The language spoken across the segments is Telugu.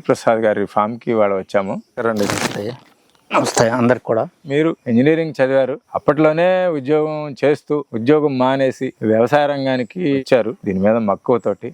ప్రసాద్ గారి ఫామ్కి ఇవాళ వచ్చాము. రండి. నమస్తే అందరికి కూడా. మీరు ఇంజనీరింగ్ చదివారు, అప్పట్లోనే ఉద్యోగం చేస్తూ ఉద్యోగం మానేసి వ్యవసాయ రంగానికి వచ్చారు దీని మీద మక్కువతోటి.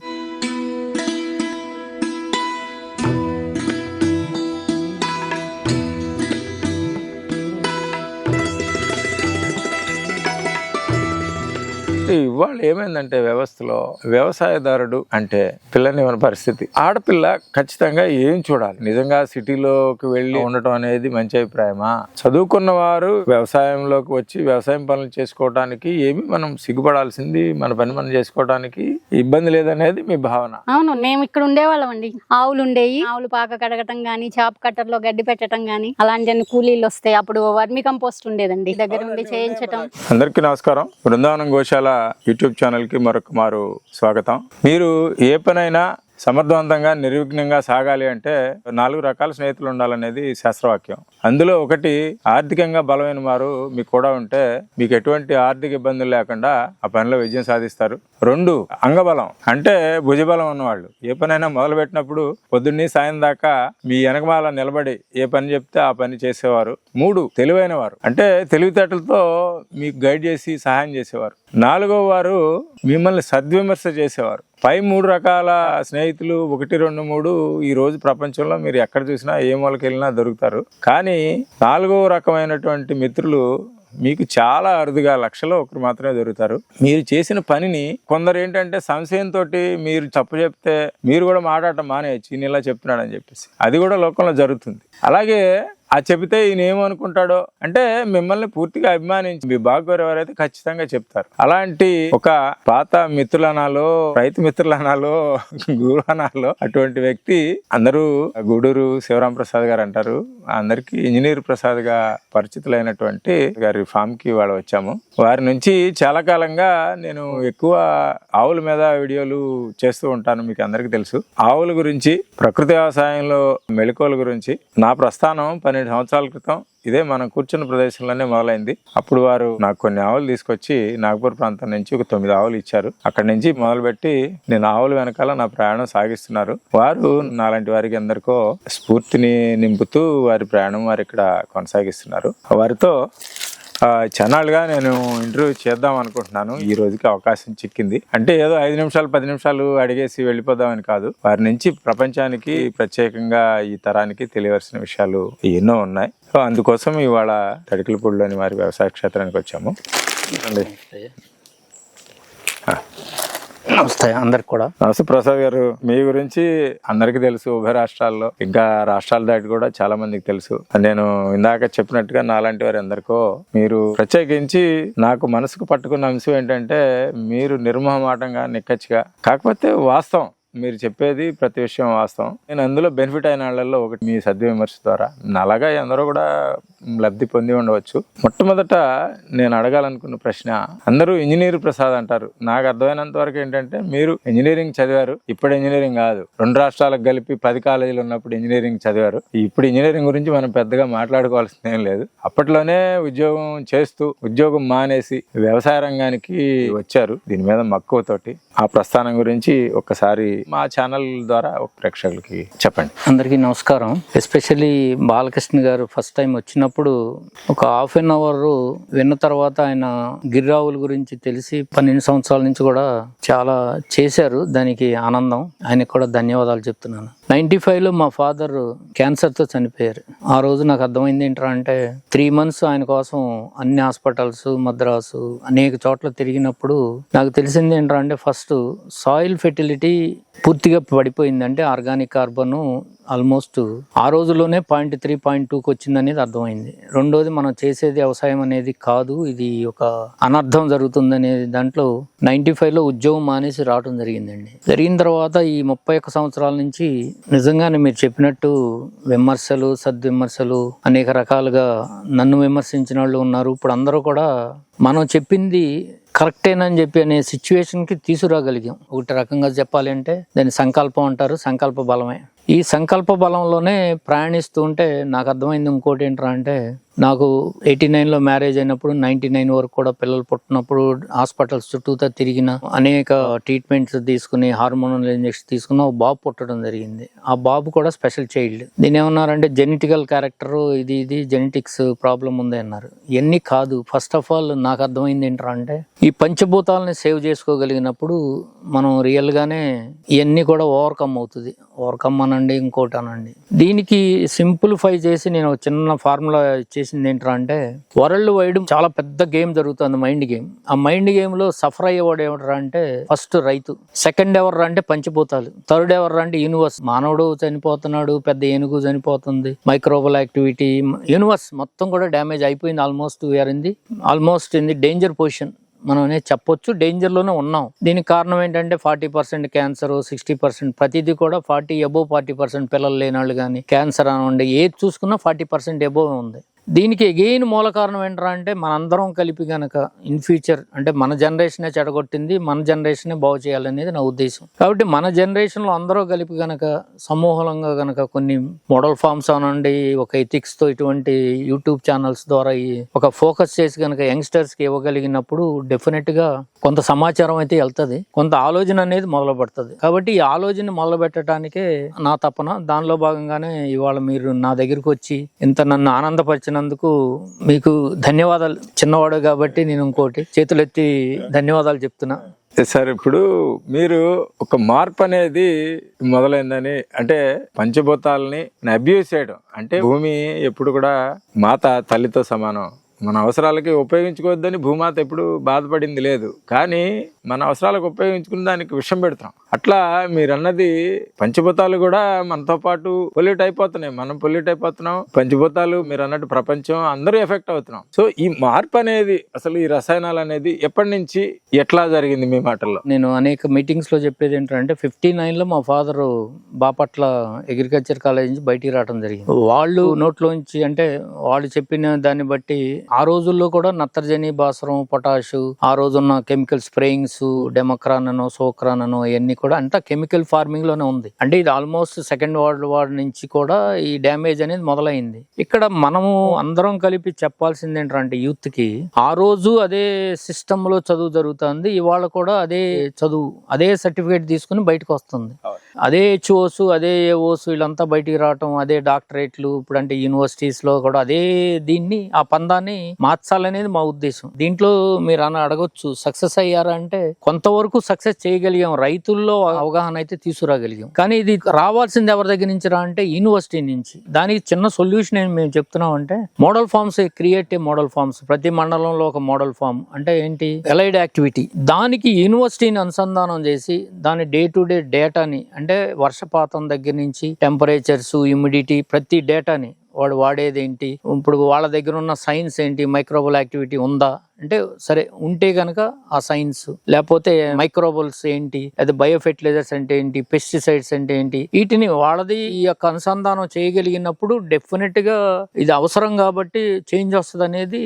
ఇవాళ ఏమైందంటే వ్యవస్థలో వ్యవసాయదారుడు అంటే పిల్లనివ్వని పరిస్థితి. ఆడపిల్ల ఖచ్చితంగా ఏం చూడాలి? నిజంగా సిటీలోకి వెళ్ళి ఉండటం అనేది మంచి అభిప్రాయమా? చదువుకున్న వారు వ్యవసాయంలోకి వచ్చి వ్యవసాయం పనులు చేసుకోవడానికి ఏమి మనం సిగ్గుపడాల్సింది, మన పని మనం చేసుకోవడానికి ఇబ్బంది లేదనేది మీ భావన? అవును, మేము ఇక్కడ ఉండేవాళ్ళం అండి. ఆవులు ఉండేవి, ఆవులు పాక కడగటం గానీ, చాప్ కట్టర్లో గడ్డి పెట్టడం గానీ, అలాంటి కూలీలు వస్తాయి. అప్పుడు వర్మి కంపోస్ట్ ఉండేదండి, దగ్గర ఉండి చేయించటం. అందరికీ నమస్కారం. బృందావనం గోశాల యూట్యూబ్ ఛానల్ కి మరొక మారు స్వాగతం. మీరు ఏ పనైనా సమర్థవంతంగా నిర్విఘ్నంగా సాగాలి అంటే 4 రకాల స్నేహితులు ఉండాలనేది శాస్త్రవాక్యం. అందులో ఒకటి ఆర్థికంగా బలమైన వారు మీకు కూడా ఉంటే మీకు ఎటువంటి ఆర్థిక ఇబ్బందులు లేకుండా ఆ పనిలో విజయం సాధిస్తారు. 2 అంగబలం అంటే భుజబలం ఉన్నవాళ్ళు. ఏ పనైనా మొదలు పెట్టినప్పుడు పొద్దున్నే సాయం దాకా మీ వెనకమాల నిలబడి ఏ పని చెప్తే ఆ పని చేసేవారు. 3 తెలివైన వారు అంటే తెలివితేటలతో మీకు గైడ్ చేసి సహాయం చేసేవారు. 4వ వారు మిమ్మల్ని సద్విమర్శ చేసేవారు. పై 3 రకాల స్నేహితులు 1, 2, 3 ఈ రోజు ప్రపంచంలో మీరు ఎక్కడ చూసినా ఏ మూలకి వెళ్ళినా దొరుకుతారు. కానీ 4వ రకమైనటువంటి మిత్రులు మీకు చాలా అరుదుగా, లక్షలో ఒకరు మాత్రమే దొరుకుతారు. మీరు చేసిన పనిని కొందరు ఏంటంటే సంశయంతో మీరు తప్పు చెప్తే మీరు కూడా మాట్లాడటం మానేయచ్చు, ఈయన ఇలా చెప్తున్నాడు అని చెప్పేసి. అది కూడా లోకంలో జరుగుతుంది. అలాగే ఆ చెబితే ఈయన ఏమనుకుంటాడో అంటే మిమ్మల్ని పూర్తిగా అభిమానించి మీ బాగోరు ఎవరైతే ఖచ్చితంగా చెప్తారు. అలాంటి ఒక పాత మిత్రులనాలో, రైతు మిత్రులనాలో, గురువనాలో అటువంటి వ్యక్తి అందరూ గూడూరు శివరాం ప్రసాద్ గారు అంటారు. అందరికీ ఇంజనీర్ ప్రసాద్ గా పరిచితులైనటువంటి గారి ఫామ్ కి ఇవాళ వచ్చాము. వారి నుంచి చాలా కాలంగా నేను ఎక్కువ ఆవుల మీద వీడియోలు చేస్తూ ఉంటాను. మీకు అందరికీ తెలుసు. ఆవుల గురించి, ప్రకృతి వ్యవసాయంలో మెళకువల గురించి నా ప్రస్థానం 12 సంవత్సరాల క్రితం ఇదే మనం కూర్చున్న ప్రదేశంలోనే మొదలైంది. అప్పుడు వారు నాకు కొన్ని ఆవులు తీసుకొచ్చి నాగపూర్ ప్రాంతం నుంచి ఒక 9 ఆవులు ఇచ్చారు. అక్కడి నుంచి మొదలుపెట్టి నేను ఆవుల వెనకాల నా ప్రయాణం సాగిస్తున్నారు. వారు నాలాంటి వారికి అందరికో స్ఫూర్తిని నింపుతూ వారి ప్రయాణం వారు ఇక్కడ కొనసాగిస్తున్నారు. వారితో చాలాగా నేను ఇంటర్వ్యూ చేద్దాం అనుకుంటున్నాను. ఈ రోజుకి అవకాశం చిక్కింది. అంటే ఏదో 5 నిమిషాలు 10 నిమిషాలు అడిగేసి వెళ్ళిపోదామని కాదు. వారి నుంచి ప్రపంచానికి, ప్రత్యేకంగా ఈ తరానికి తెలియవలసిన విషయాలు ఎన్నో ఉన్నాయి. సో అందుకోసం ఇవాళ తడికలపూడిలోని వారి వ్యవసాయ క్షేత్రానికి వచ్చాము. నమస్తే అందరికి కూడా. నమస్తే ప్రసాద్ గారు. మీ గురించి అందరికి తెలుసు, ఉభయ రాష్ట్రాల్లో, ఇంకా రాష్ట్రాల దాటి కూడా చాలా మందికి తెలుసు. నేను ఇందాక చెప్పినట్టుగా నాలాంటి వారి అందరికో మీరు ప్రత్యేకించి నాకు మనసుకు పట్టుకున్న అంశం ఏంటంటే మీరు నిర్మోహమాటంగా, నిక్కచ్చిగా, కాకపోతే వాస్తవం మీరు చెప్పేది ప్రతి విషయం వాస్తవం. నేను అందులో బెనిఫిట్ అయిన వాళ్ళల్లో ఒకటి మీ సద్విమర్శ ద్వారా. అలాగా అందరూ కూడా లబ్ధి పొంది ఉండవచ్చు. మొట్టమొదట నేను అడగాలనుకున్న ప్రశ్న, అందరూ ఇంజనీర్ ప్రసాద్ అంటారు. నాకు అర్థమైనంత వరకు ఏంటంటే మీరు ఇంజనీరింగ్ చదివారు. ఇప్పుడు ఇంజనీరింగ్ కాదు, 2 రాష్ట్రాలకు కలిపి 10 కాలేజీలు ఉన్నప్పుడు ఇంజనీరింగ్ చదివారు. ఇప్పుడు ఇంజనీరింగ్ గురించి మనం పెద్దగా మాట్లాడుకోవాల్సింది ఏం లేదు. అప్పట్లోనే ఉద్యోగం చేస్తూ ఉద్యోగం మానేసి వ్యవసాయ రంగానికి వచ్చారు దీని మీద మక్కువతోటి. ఆ ప్రస్థానం గురించి ఒక్కసారి మా ఛానల్ ద్వారా ప్రేక్షకులకి చెప్పండి. అందరికీ నమస్కారం. ఎస్పెషల్లీ బాలకృష్ణ గారు ఫస్ట్ టైం వచ్చినప్పుడు ఒక ½ అన్ అవర్ విన్న తర్వాత ఆయన గిర్రావుల గురించి తెలిసి 12 సంవత్సరాల నుంచి కూడా చాలా చేశారు. దానికి ఆనందం. ఆయనకు కూడా ధన్యవాదాలు చెప్తున్నాను. 95లో మా ఫాదర్ క్యాన్సర్తో చనిపోయారు. ఆ రోజు నాకు అర్థమైంది ఏంటంటే 3 months ఆయన కోసం అన్ని హాస్పిటల్స్, మద్రాసు, అనేక చోట్ల తిరిగినప్పుడు నాకు తెలిసింది ఏంటంటే ఫస్ట్ సాయిల్ ఫెర్టిలిటీ పూర్తిగా పడిపోయింది. అంటే ఆర్గానిక్ కార్బన్ ఆల్మోస్ట్ ఆ రోజుల్లోనే 0.3, 0.2కి వచ్చింది అనేది అర్థమైంది. రెండోది మనం చేసేది వ్యవసాయం అనేది కాదు, ఇది ఒక అనర్థం జరుగుతుంది అనేది దాంట్లో 95లో ఉద్యోగం మానేసి రావడం జరిగిందండి. జరిగిన తర్వాత ఈ 31 సంవత్సరాల నుంచి నిజంగానే మీరు చెప్పినట్టు విమర్శలు, సద్విమర్శలు, అనేక రకాలుగా నన్ను విమర్శించిన వాళ్ళు ఉన్నారు. ఇప్పుడు అందరూ కూడా మనం చెప్పింది కరెక్టేనని చెప్పి అనే సిచ్యువేషన్కి తీసుకురాగలిగాం. ఒకటి రకంగా చెప్పాలి అంటే దాన్ని సంకల్పం అంటారు, సంకల్ప బలమే. ఈ సంకల్ప బలంలోనే ప్రయాణిస్తూ ఉంటే నాకు అర్థమైంది ఇంకోటి ఏంట్రా అంటే, నాకు 89లో మ్యారేజ్ అయినప్పుడు 99 వరకు కూడా పిల్లలు పుట్టినప్పుడు హాస్పిటల్స్ చుట్టూతా తిరిగిన, అనేక ట్రీట్మెంట్స్ తీసుకుని, హార్మోనల్ ఇంజెక్షన్ తీసుకున్న ఒక బాబు పుట్టడం జరిగింది. ఆ బాబు కూడా స్పెషల్ చైల్డ్. దీని ఏమన్నారంటే జెనెటికల్ క్యారెక్టర్, ఇది జెనెటిక్స్ ప్రాబ్లం ఉంది అన్నారు. ఇవన్నీ కాదు. ఫస్ట్ ఆఫ్ ఆల్ నాకు అర్థమైంది ఏంట్రా అంటే, ఈ పంచభూతాలని సేవ్ చేసుకోగలిగినప్పుడు మనం రియల్ గానే ఇవన్నీ కూడా ఓవర్కమ్ అవుతుంది. ఓవర్కమ్ అనండి, ఇంకోటి అనండి. దీనికి సింప్లిఫై చేసి నేను ఒక చిన్న ఫార్ములా చేసింది ఏంట్రా అంటే, వరల్డ్ వైడ్ చాలా పెద్ద గేమ్ జరుగుతుంది, మైండ్ గేమ్. ఆ మైండ్ గేమ్ లో సఫర్ అయ్యేవాడు ఏమంటారా అంటే, ఫస్ట్ రైతు, సెకండ్ ఎవరు అంటే పంచభూతాలు, థర్డ్ ఎవరు అంటే యూనివర్స్. మానవుడు చనిపోతున్నాడు, పెద్ద ఏనుగు చనిపోతుంది, మైక్రోబల్ యాక్టివిటీ, యూనివర్స్ మొత్తం కూడా డ్యామేజ్ అయిపోయింది. Almost in the danger position మనం అనేది చెప్పొచ్చు. డేంజర్ లోనే ఉన్నాం. దీనికి కారణం ఏంటంటే 40% క్యాన్సర్, 60% ప్రతిదీ కూడా 40% పిల్లలు లేనాళ్ళు కానీ క్యాన్సర్ అనండి, ఏది చూసుకున్నా 40% అబోవ్ ఉంది. దీనికి ఎగైన్ మూల కారణం ఏంట్రా అంటే, మనందరం కలిపి గనక ఇన్ ఫ్యూచర్ అంటే మన జనరేషనే చెడగొట్టింది, మన జనరేషనే బాగు చేయాలనేది నా ఉద్దేశం. కాబట్టి మన జనరేషన్ లో అందరూ కలిపి గనక సమూహంగా గనక కొన్ని మోడల్ ఫార్మ్స్ అనండి, ఒక ఎథిక్స్ తో ఇటువంటి యూట్యూబ్ ఛానల్స్ ద్వారా ఒక ఫోకస్ చేసి గనక యంగ్స్టర్స్ కి ఇవ్వగలిగినప్పుడు డెఫినెట్ గా కొంత సమాచారం అయితే వెళ్తుంది, కొంత ఆలోచన అనేది మొదలు పెడుతుంది. కాబట్టి ఈ ఆలోచన మొదలు పెట్టడానికే నా తపన. దానిలో భాగంగానే ఇవాళ మీరు నా దగ్గరికి వచ్చి ఇంత నన్ను ఆనందపరిచినందుకు మీకు ధన్యవాదాలు. చిన్నవాడు కాబట్టి నేను ఇంకోటి చేతులెత్తి ధన్యవాదాలు చెప్తున్నా. సార్, ఇప్పుడు మీరు ఒక మార్పు అనేది మొదలైందని అంటే, పంచభూతాలని అబ్యూస్ చేయడం అంటే, భూమి ఎప్పుడు కూడా మాత తల్లితో సమానం. మన అవసరాలకి ఉపయోగించుకోవద్దని భూమాత ఎప్పుడు బాధపడింది లేదు, కానీ మన అవసరాలకు ఉపయోగించుకున్న దానికి విషం పెడుతున్నాం. అట్లా మీరు అన్నది పంచభూతాలు కూడా మనతో పాటు పొల్యూట్ అయిపోతున్నాయి, మనం పొల్యూట్ అయిపోతున్నాం. పంచభూతాలు మీరు అన్నట్టు ప్రపంచం అందరూ ఎఫెక్ట్ అవుతున్నాం. సో ఈ మార్పు అనేది, అసలు ఈ రసాయనాలు అనేది ఎప్పటి నుంచి ఎట్లా జరిగింది మీ మాటల్లో? నేను అనేక మీటింగ్స్ లో చెప్పేది ఏంటంటే, 59లో మా ఫాదర్ బాపట్ల అగ్రికల్చర్ కాలేజ్ నుంచి బయటికి రావడం జరిగింది. వాళ్ళు నోట్లోంచి అంటే వాళ్ళు చెప్పిన దాన్ని బట్టి ఆ రోజుల్లో కూడా నత్రజని, భాస్వరం, పొటాషు, ఆ రోజున్న కెమికల్ స్ప్రేయింగ్స్, డెమోక్రాన్ అనో సోక్రాన్ అనో ఇవన్నీ కూడా అంతా కెమికల్ ఫార్మింగ్ లోనే ఉంది. అంటే ఇది ఆల్మోస్ట్ సెకండ్ వరల్డ్ వార్ నుంచి కూడా ఈ డ్యామేజ్ అనేది మొదలైంది. ఇక్కడ మనము అందరం కలిపి చెప్పాల్సింది ఏంటంటే, యూత్ కి ఆ రోజు అదే సిస్టమ్ లో చదువు జరుగుతుంది, ఇవాళ కూడా అదే చదువు, అదే సర్టిఫికేట్ తీసుకుని బయటకు వస్తుంది. అదే హెచ్ఓస్, అదే ఏఓస్ వీళ్ళంతా బయటికి రావటం, అదే డాక్టరేట్లు, ఇప్పుడు అంటే యూనివర్సిటీస్ లో కూడా అదే దీన్ని, ఆ పందాన్ని మార్చాలనేది మా ఉద్దేశం. దీంట్లో మీరు అడగొచ్చు సక్సెస్ అయ్యారా అంటే, కొంతవరకు సక్సెస్ చేయగలిగాం, రైతుల్లో అవగాహన అయితే తీసుకురాగలిగాం. కానీ ఇది రావాల్సింది ఎవరి దగ్గర నుంచి రా అంటే, యూనివర్సిటీ నుంచి. దానికి చిన్న సొల్యూషన్ ఏం మేము చెప్తున్నాం అంటే, model farms, create model farms. ప్రతి మండలంలో ఒక మోడల్ ఫార్మ్ అంటే ఏంటి, ఎలైడ్ యాక్టివిటీ. దానికి యూనివర్సిటీని అనుసంధానం చేసి దాని డే టు డే డేటాని, అంటే వర్షపాతం దగ్గర నుంచి టెంపరేచర్స్, హ్యూమిడిటీ, ప్రతి డేటాని వాడు వాడేది ఏంటి, ఇప్పుడు వాళ్ళ దగ్గర ఉన్న సైన్స్ ఏంటి, మైక్రోబల్ యాక్టివిటీ ఉందా అంటే, సరే ఉంటే గనక ఆ సైన్స్, లేకపోతే మైక్రోబల్స్ ఏంటి, అదే బయోఫెర్టిలైజర్స్ అంటే ఏంటి, పెస్టిసైడ్స్ అంటే ఏంటి, వీటిని వాళ్ళది ఈ యొక్క అనుసంధానం చేయగలిగినప్పుడు డెఫినెట్ గా ఇది అవసరం కాబట్టి చేంజ్ వస్తుంది అనేది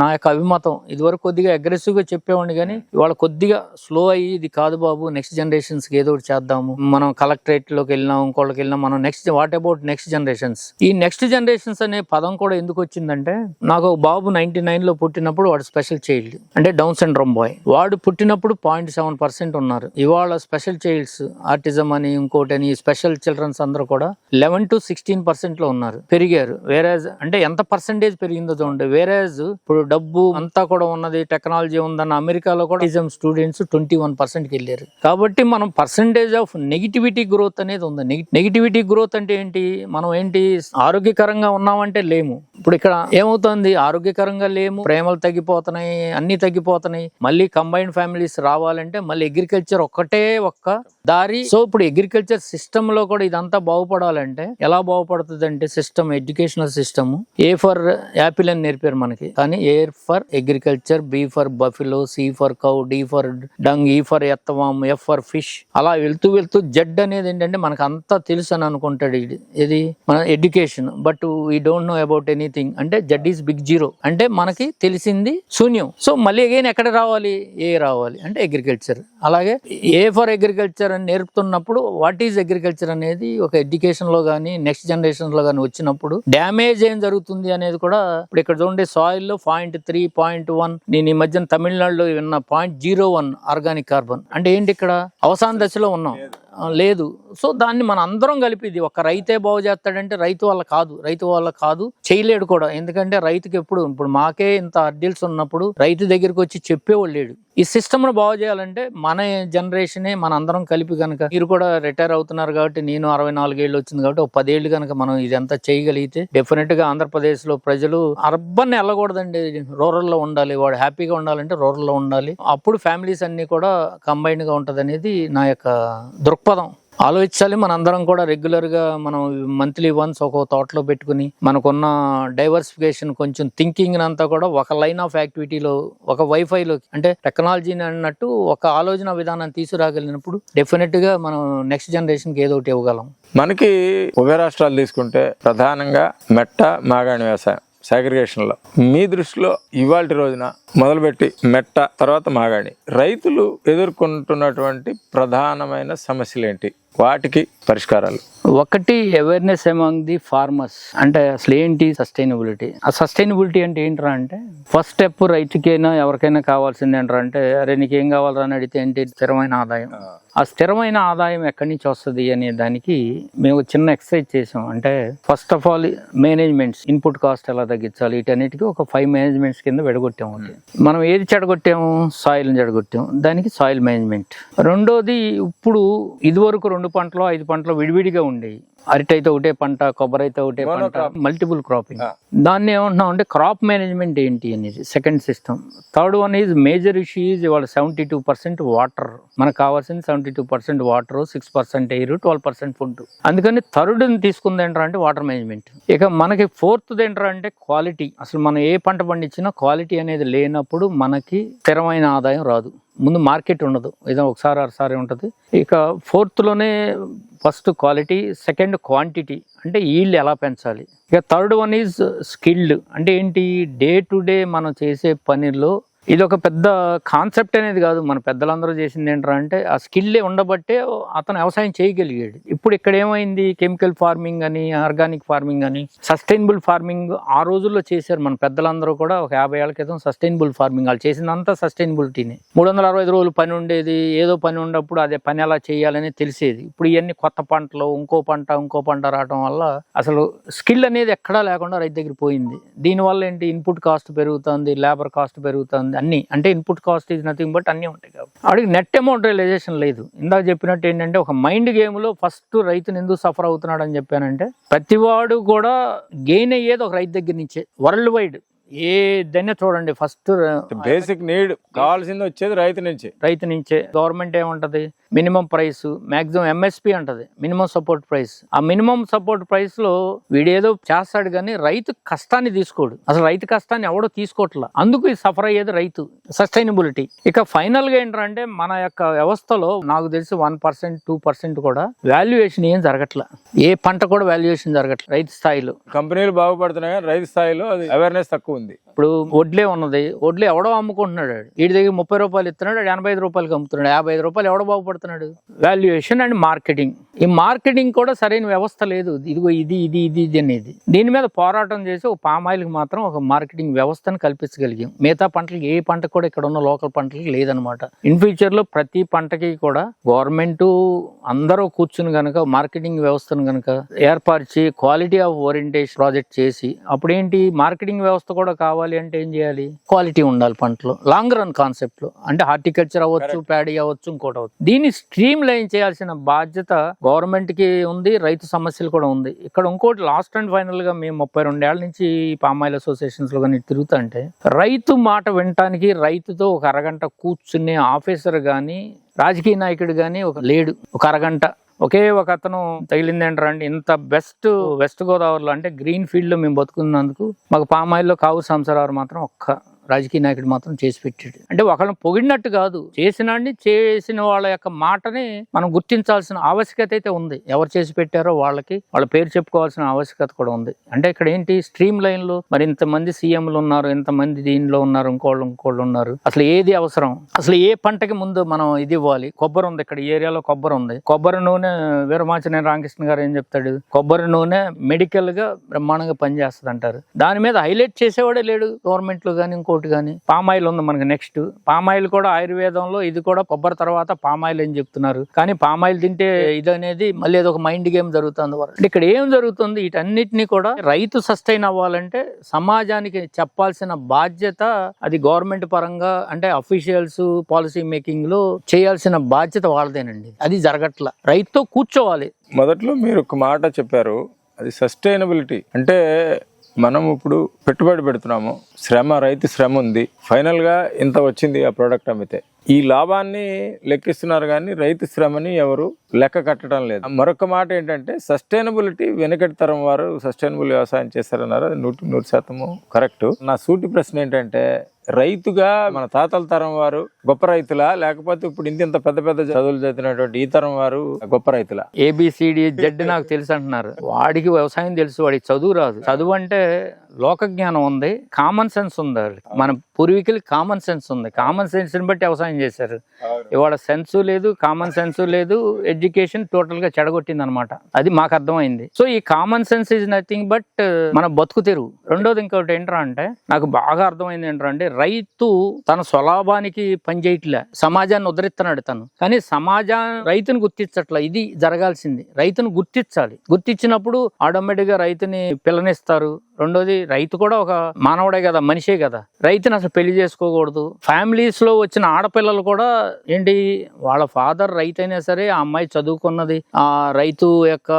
నా యొక్క అభిమతం. ఇదివరకు కొద్దిగా అగ్రెసివ్ గా చెప్పేవాడిని, కానీ ఇవాళ కొద్దిగా స్లో అయ్యి, ఇది కాదు బాబు, నెక్స్ట్ జనరేషన్స్ కి ఏదో ఒకటి చేద్దాము. మనం కలెక్టరేట్ లోకి వెళ్ళినా, ఇంకోళ్ళకి వెళ్ళినా, మనం next what about next generations. ఈ నెక్స్ట్ జనరేషన్స్ అనే పదం కూడా ఎందుకు వచ్చిందంటే, నాకు బాబు 99లో పుట్టినప్పుడు వాడు స్పెషల్ చైల్డ్ అంటే డౌన్ సిండ్రోమ్ బాయ్. వాడు పుట్టినప్పుడు 0.7% ఉన్నారు. ఇవాళ స్పెషల్ చైల్డ్స్, ఆర్టిజం అని ఇంకోటి అని, స్పెషల్ చిల్డ్రన్స్ అందరూ కూడా 11 to 16% లో ఉన్నారు, పెరిగారు. వేరేజ్ అంటే ఎంత పర్సెంటేజ్ పెరిగిందో చూడండి. వేరేజ్ ఇప్పుడు డబ్బు అంతా కూడా ఉన్నది, టెక్నాలజీ ఉందన్న అమెరికాలో కూడా ఆర్టిజం స్టూడెంట్స్ 21%కి వెళ్ళారు. కాబట్టి మనం పర్సెంటేజ్ ఆఫ్ నెగిటివిటీ గ్రోత్ అనేది ఉంది. నెగిటివిటీ గ్రోత్ అంటే ఏంటి, మనం ఏంటి ఆరోగ్యకరంగా ఉన్నామంటే లేము. ఇప్పుడు ఇక్కడ ఏమవుతుంది, ఆరోగ్యకరంగా లేము, ప్రేమలు తగ్గిపోతున్నాయి, అన్ని తగ్గిపోతున్నాయి. మళ్ళీ కంబైన్డ్ ఫ్యామిలీస్ రావాలంటే మళ్ళీ అగ్రికల్చర్ ఒక్క దారి. సో ఇప్పుడు అగ్రికల్చర్ సిస్టమ్ లో కూడా ఇదంతా బాగుపడాలంటే ఎలా బాగుపడుతుంది అంటే, system, educational system. A for apple అని నేర్పారు మనకి, కానీ A for agriculture, B for buffalo, C for cow, D for dung, E for earthworm, F for fish, అలా వెళ్తూ జెడ్ అనేది ఏంటంటే మనకు అంతా తెలుసు అని అనుకుంటాడు. ఇది మన education. But we don't know about anything అంటే జడ్ ఈస్ బిగ్ జీరో అంటే మనకి తెలిసింది శూన్యం. సో మళ్ళీ అగైన్ ఎక్కడ రావాలి, ఏ రావాలి అంటే అగ్రికల్చర్. అలాగే ఏ ఫర్ అగ్రికల్చర్ అని నేర్పుతున్నప్పుడు వాట్ ఈజ్ అగ్రికల్చర్ అనేది ఒక ఎడ్యుకేషన్ లో కానీ నెక్స్ట్ జనరేషన్ లో కానీ వచ్చినప్పుడు డ్యామేజ్ ఏం జరుగుతుంది అనేది కూడా ఇప్పుడు ఇక్కడ చూడండి సాయిల్ లో 0.3 0.1 నేను ఈ మధ్యన తమిళనాడులో విన్న 0.01 ఆర్గానిక్ కార్బన్ అంటే ఏంటి ఇక్కడ అవసాన దశలో ఉన్నాం లేదు. సో దాన్ని మన అందరం కలిపి ఇది ఒక రైతే బాగు చేస్తాడంటే రైతు వల్ల కాదు చేయలేడు కూడా. ఎందుకంటే రైతుకి ఇప్పుడు మాకే ఇంత అడ్డీల్స్ ఉన్నప్పుడు రైతు దగ్గరికి వచ్చి చెప్పేవాళ్ళు లేడు. ఈ సిస్టమ్ ను బాగు చేయాలంటే మన జనరేషనే మన అందరం కలిపి కనుక మీరు కూడా రిటైర్ అవుతున్నారు కాబట్టి నేను 64 ఏళ్ళు వచ్చింది కాబట్టి ఒక 10 ఏళ్ళు కనుక మనం ఇదంతా చేయగలిగితే డెఫినెట్ గా ఆంధ్రప్రదేశ్ లో ప్రజలు అర్బన్ వెళ్ళకూడదండి, రూరల్ లో ఉండాలి. వాడు హ్యాపీగా ఉండాలంటే రూరల్ లో ఉండాలి. అప్పుడు ఫ్యామిలీస్ అన్ని కూడా కంబైన్డ్ గా ఉంటది అనేది నా యొక్క దృక్పథం. ఆలోచించాలి. మన అందరం కూడా రెగ్యులర్ గా మనం మంత్లీ వన్స్ ఒక తోటలో పెట్టుకుని మనకున్న డైవర్సిఫికేషన్ కొంచెం థింకింగ్ అంతా కూడా ఒక లైన్ ఆఫ్ యాక్టివిటీలో ఒక వైఫైలో అంటే టెక్నాలజీని అన్నట్టు ఒక ఆలోచన విధానాన్ని తీసుకురాగలిగినప్పుడు డెఫినెట్ గా మనం నెక్స్ట్ జనరేషన్ కి ఏదో ఒకటి ఇవ్వగలం. మనకి ఉభయ రాష్ట్రాలు తీసుకుంటే ప్రధానంగా మెట్ట మాగాణి వ్యవసాయం సెగ్రిగేషన్లో మీ దృష్టిలో ఇవాళ రోజున మొదలుపెట్టి మెట్ట తర్వాత మాగాణి రైతులు ఎదుర్కొంటున్నటువంటి ప్రధానమైన సమస్యలు ఏంటి, వాటికి పరిష్కారాలు? ఒకటి అవేర్నెస్ అమాంగ్ ది ఫార్మర్స్ అంటే అసలు ఏంటి సస్టైనబిలిటీ. ఆ సస్టైనబిలిటీ అంటే ఏంట్రా అంటే ఫస్ట్ స్టెప్ రైతుకైనా ఎవరికైనా కావాల్సింది ఏంట్రా అంటే అరే నీకేం కావాలని అని అడిగితే ఏంటి స్థిరమైన ఆదాయం. ఆ స్థిరమైన ఆదాయం ఎక్కడి నుంచి వస్తుంది అనే దానికి మేము చిన్న ఎక్సర్సైజ్ చేసాం. అంటే first of all managements, input cost ఎలా తగ్గించాలి, వీటన్నిటికీ ఒక 5 మేనేజ్మెంట్స్ కింద విడగొట్టాము. మనం ఏది చెడగొట్టాము, సాయిల్ చెడగొట్టాము, దానికి సాయిల్ మేనేజ్మెంట్. రెండోది ఇప్పుడు ఇదివరకు 2 పంటలు 5 పంటలు విడివిడిగా ఉండేవి. అరటి అయితే ఒకటే పంట, కొబ్బరి అయితే ఒకటే పంట, మల్టిపుల్ క్రాపింగ్. దాన్ని ఏమంటున్నాం అంటే క్రాప్ మేనేజ్మెంట్ ఏంటి అనేది second system. Third one is major issue is ఇవాళ 72% వాటర్. మనకు కావాల్సింది 72% వాటర్, 6% ఎయిర్, 12% ఫుడ్. అందుకని థర్డ్ తీసుకుంది ఏంటంటే వాటర్ మేనేజ్మెంట్. ఇక మనకి ఫోర్త్ ఏంటంటే క్వాలిటీ. అసలు మనం ఏ పంట పండించినా క్వాలిటీ అనేది లేనప్పుడు మనకి స్థిరమైన ఆదాయం రాదు. ముందు మార్కెట్ ఉండదు, ఏదో ఒకసారి అరసారి ఉంటుంది. ఇక ఫోర్త్లోనే ఫస్ట్ క్వాలిటీ, సెకండ్ క్వాంటిటీ అంటే ఈల్డ్ ఎలా పెంచాలి. ఇక థర్డ్ వన్ ఈజ్ స్కిల్డ్ అంటే ఏంటి, డే టు డే మనం చేసే పనిలో ఇది ఒక పెద్ద కాన్సెప్ట్ అనేది కాదు. మన పెద్దలందరూ చేసింది ఏంటంటే ఆ స్కిల్లే ఉండబట్టే అతను వ్యవసాయం చేయగలిగాడు. ఇప్పుడు ఇక్కడ ఏమైంది, కెమికల్ ఫార్మింగ్ అని, ఆర్గానిక్ ఫార్మింగ్ అని, సస్టైనబుల్ ఫార్మింగ్ ఆ రోజుల్లో చేశారు మన పెద్దలందరూ కూడా. ఒక 50 ఏళ్ల క్రితం సస్టైనబుల్ ఫార్మింగ్ వాళ్ళు చేసిందంతా సస్టైనబిలిటీనే. 365 రోజులు పని ఉండేది, ఏదో పని ఉన్నప్పుడు అదే పని ఎలా చేయాలని తెలిసేది. ఇప్పుడు ఇవన్నీ కొత్త పంటలు, ఇంకో పంట రావడం వల్ల అసలు స్కిల్ అనేది ఎక్కడా లేకుండా రైతు దగ్గర పోయింది. దీనివల్ల ఏంటి, ఇన్పుట్ కాస్ట్ పెరుగుతుంది, లేబర్ కాస్ట్ పెరుగుతుంది, అన్ని అంటే input cost is nothing but అన్నీ ఉంటాయి కాబట్టి వాడికి నెట్ అమౌంట్ రియలైజేషన్ లేదు. ఇందాక చెప్పినట్టు ఏంటంటే ఒక మైండ్ గేమ్ లో ఫస్ట్ రైతుని ఎందుకు సఫర్ అవుతున్నాడు అని చెప్పానంటే ప్రతివాడు కూడా గెయిన్ అయ్యేది ఒక రైతు దగ్గర నుంచే. వరల్డ్ వైడ్ ఏదైనా చూడండి ఫస్ట్ బేసిక్ నీడ్ కావాల్సింది వచ్చేది రైతు నుంచే. గవర్నమెంట్ ఏమంటది, మినిమం ప్రైస్, మాక్సిమం ఎంఎస్పి అంటది, మినిమం సపోర్ట్ ప్రైస్. ఆ మినిమం సపోర్ట్ ప్రైస్ లో వీడేదో చేస్తాడు కానీ రైతు కష్టాన్ని తీసుకోడు. అసలు రైతు కష్టాన్ని ఎవడో తీసుకోవట్లా. అందుకు సఫర్ అయ్యేది రైతు. సస్టైనబిలిటీ. ఇక ఫైనల్ గా ఏంటంటే మన యొక్క వ్యవస్థలో నాకు తెలిసి 1% 2% కూడా వాల్యుయేషన్ ఏం జరగట్లా. ఏ పంట కూడా వాల్యుయేషన్ జరగట్లేదు రైతు స్థాయిలో. కంపెనీలు బాగుపడుతున్నాయి, రైతు స్థాయిలో అది అవేర్నెస్ తక్కువ ఉంది. ఇప్పుడు వడ్లే ఉన్నది, వడ్లే ఎవడో అమ్ముకుంటున్నాడు, వీడి దగ్గర 30 రూపాయలు ఇస్తున్నాడు, 85 రూపాయలకి అమ్ముతున్నాడు, 55 రూపాయలు ఎవడో బాగుపడుతున్నాడు. Valuation and marketing. ఈ మార్కెటింగ్ కూడా సరైన వ్యవస్థ లేదు. ఇదిగో ఇది అనేది దీని మీద పోరాటం చేసి ఒక పామాయిల్కి మాత్రం ఒక మార్కెటింగ్ వ్యవస్థను కల్పించగలిగాం. మిగతా పంటలకి ఏ పంట కూడా ఇక్కడ ఉన్న లోకల్ పంటలకి లేదనమాట. ఇన్ ఫ్యూచర్ లో ప్రతి పంటకి కూడా గవర్నమెంట్ అందరూ కూర్చుని గనక మార్కెటింగ్ వ్యవస్థను గనక ఏర్పరిచి క్వాలిటీ ఆఫ్ ఓరియంటేషన్ ప్రాజెక్ట్ చేసి అప్పుడేంటి మార్కెటింగ్ వ్యవస్థ కూడా కావాలి అంటే ఏం చేయాలి, క్వాలిటీ ఉండాలి పంటలో. లాంగ్ రన్ కాన్సెప్ట్ లో అంటే హార్టికల్చర్ అవ్వచ్చు, ప్యాడీ అవ్వచ్చు, ఇంకోటి అవ్వచ్చు. దీన్ని స్ట్రీమ్ లైన్ చేయాల్సిన బాధ్యత గవర్నమెంట్ కి ఉంది, రైతు సమస్యలు కూడా ఉంది. ఇక్కడ ఇంకోటి లాస్ట్ అండ్ ఫైనల్ గా మేము 32 ఏళ్ల నుంచి పామాయిల్ అసోసియేషన్స్ లో కానీ తిరుగుతుంటే రైతు మాట వినటానికి రైతుతో ఒక అరగంట కూర్చునే ఆఫీసర్ గాని రాజకీయ నాయకుడు గాని ఒక లేడు. ఒక అరగంట ఒకే ఒక అతను తగిలింది ఏంటంటే ఇంత బెస్ట్ వెస్ట్ గోదావరిలో అంటే గ్రీన్ ఫీల్డ్ లో మేము బతుకున్నందుకు మాకు పామాయిల్లో కావు సంసారాలు మాత్రం ఒక్క రాజకీయ నాయకుడు మాత్రం చేసి పెట్టాడు. అంటే ఒకళ్ళని పొగిడినట్టు కాదు, చేసిన వాళ్ళ యొక్క మాటని మనం గుర్తించాల్సిన ఆవశ్యకత అయితే ఉంది. ఎవరు చేసి పెట్టారో వాళ్ళ పేరు చెప్పుకోవాల్సిన ఆవశ్యకత కూడా ఉంది. అంటే ఇక్కడ ఏంటి, స్ట్రీమ్ లైన్ లో మరి ఇంతమంది సీఎంలు ఉన్నారు, ఇంతమంది దీనిలో ఉన్నారు, ఇంకోళ్ళు ఉన్నారు. అసలు ఏది అవసరం, అసలు ఏ పంటకి ముందు మనం ఇది ఇవ్వాలి. కొబ్బరి ఉంది, ఇక్కడ ఏరియాలో కొబ్బరి ఉంది. కొబ్బరి నూనె వీరమాచినేని రామకృష్ణ గారు ఏం చెప్తాడు, కొబ్బరి నూనె మెడికల్ గా బ్రహ్మాండంగా పనిచేస్తుంది అంటారు. దాని మీద హైలైట్ చేసేవాడే లేడు గవర్నమెంట్ లో కానీ ఇంకోటి కానీ. పామాయిల్ ఉంది మనకి, నెక్స్ట్ పామాయిల్ కూడా ఆయుర్వేదంలో ఇది కూడా కొబ్బరి తర్వాత పామాయిల్ అని చెప్తున్నారు. కానీ పామాయిల్ తింటే ఇది అనేది మళ్ళీ ఏదో ఒక మైండ్ గేమ్ జరుగుతుంది. ఇక్కడ ఏం జరుగుతుంది, వీటన్నిటిని కూడా రైతు సస్టైన్ అవ్వాలంటే సమాజానికి చెప్పాల్సిన బాధ్యత అది గవర్నమెంట్ పరంగా, అంటే అఫీషియల్స్ పాలసీ మేకింగ్ లో చేయాల్సిన బాధ్యత వాళ్ళదేనండి. అది జరగట్లా. రైతుతో కూర్చోవాలి. మొదట్లో మీరు ఒక మాట చెప్పారు, అది సస్టైనబిలిటీ. అంటే మనం ఇప్పుడు పెట్టుబడి పెడుతున్నాము, రైతు శ్రమ ఉంది, ఫైనల్ గా ఇంత వచ్చింది ఆ ప్రోడక్ట్ అమ్మితే. ఈ లాభాన్ని లెక్కిస్తున్నారు కానీ రైతు శ్రమని ఎవరు లెక్క కట్టడం లేదు. మరొక మాట ఏంటంటే సస్టైనబిలిటీ, వెనకటి తరం వారు సస్టైనబుల్ వ్యవసాయం చేస్తారన్నారు, అది 100% కరెక్ట్. నా సూటి ప్రశ్న ఏంటంటే, రైతుగా మన తాతల తరం వారు గొప్ప రైతులా, లేకపోతే ఇప్పుడు ఇంత పెద్ద చదువులు చదివినటువంటి ఈ తరం వారు గొప్ప రైతులా? ABCD Z నాకు తెలుసు అంటున్నారు. వాడికి వ్యవసాయం తెలుసు, వాడికి చదువు రాదు. చదువు అంటే లోక జ్ఞానం ఉంది, కామన్ సెన్స్ ఉంది. మన పూర్వీకులకి కామన్ సెన్స్ ఉంది. కామన్ సెన్స్ ని బట్టి వ్యవసాయం చేశారు. ఇవాళ సెన్స్ లేదు, కామన్ సెన్స్ లేదు, ఎడ్యుకేషన్ టోటల్ గా చెడగొట్టింది అనమాట. అది మాకు అర్థమైంది. సో ఈ common sense is nothing but మన బతుకు తెరువు. రెండోది ఇంకోటి ఏంట్రా అంటే, నాకు బాగా అర్థమైంది ఏంట్రా అంటే, రైతు తన స్వలాభానికి పనిచేయట్లే, సమాజాన్ని ఉద్ధరిస్తున్నాడు తను. కానీ రైతును గుర్తించట్లా. ఇది జరగాల్సింది. రైతును గుర్తించాలి. గుర్తించినప్పుడు ఆటోమేటిక్ గా రైతుని పిల్లనిస్తారు. రెండోది, రైతు కూడా ఒక మానవుడే కదా, మనిషే కదా. రైతుని అసలు పెళ్లి చేసుకోకూడదు. ఫ్యామిలీస్ లో వచ్చిన ఆడపిల్లలు కూడా ఏంటి, వాళ్ళ ఫాదర్ రైతు అయినా సరే ఆ అమ్మాయి చదువుకున్నది ఆ రైతు యొక్క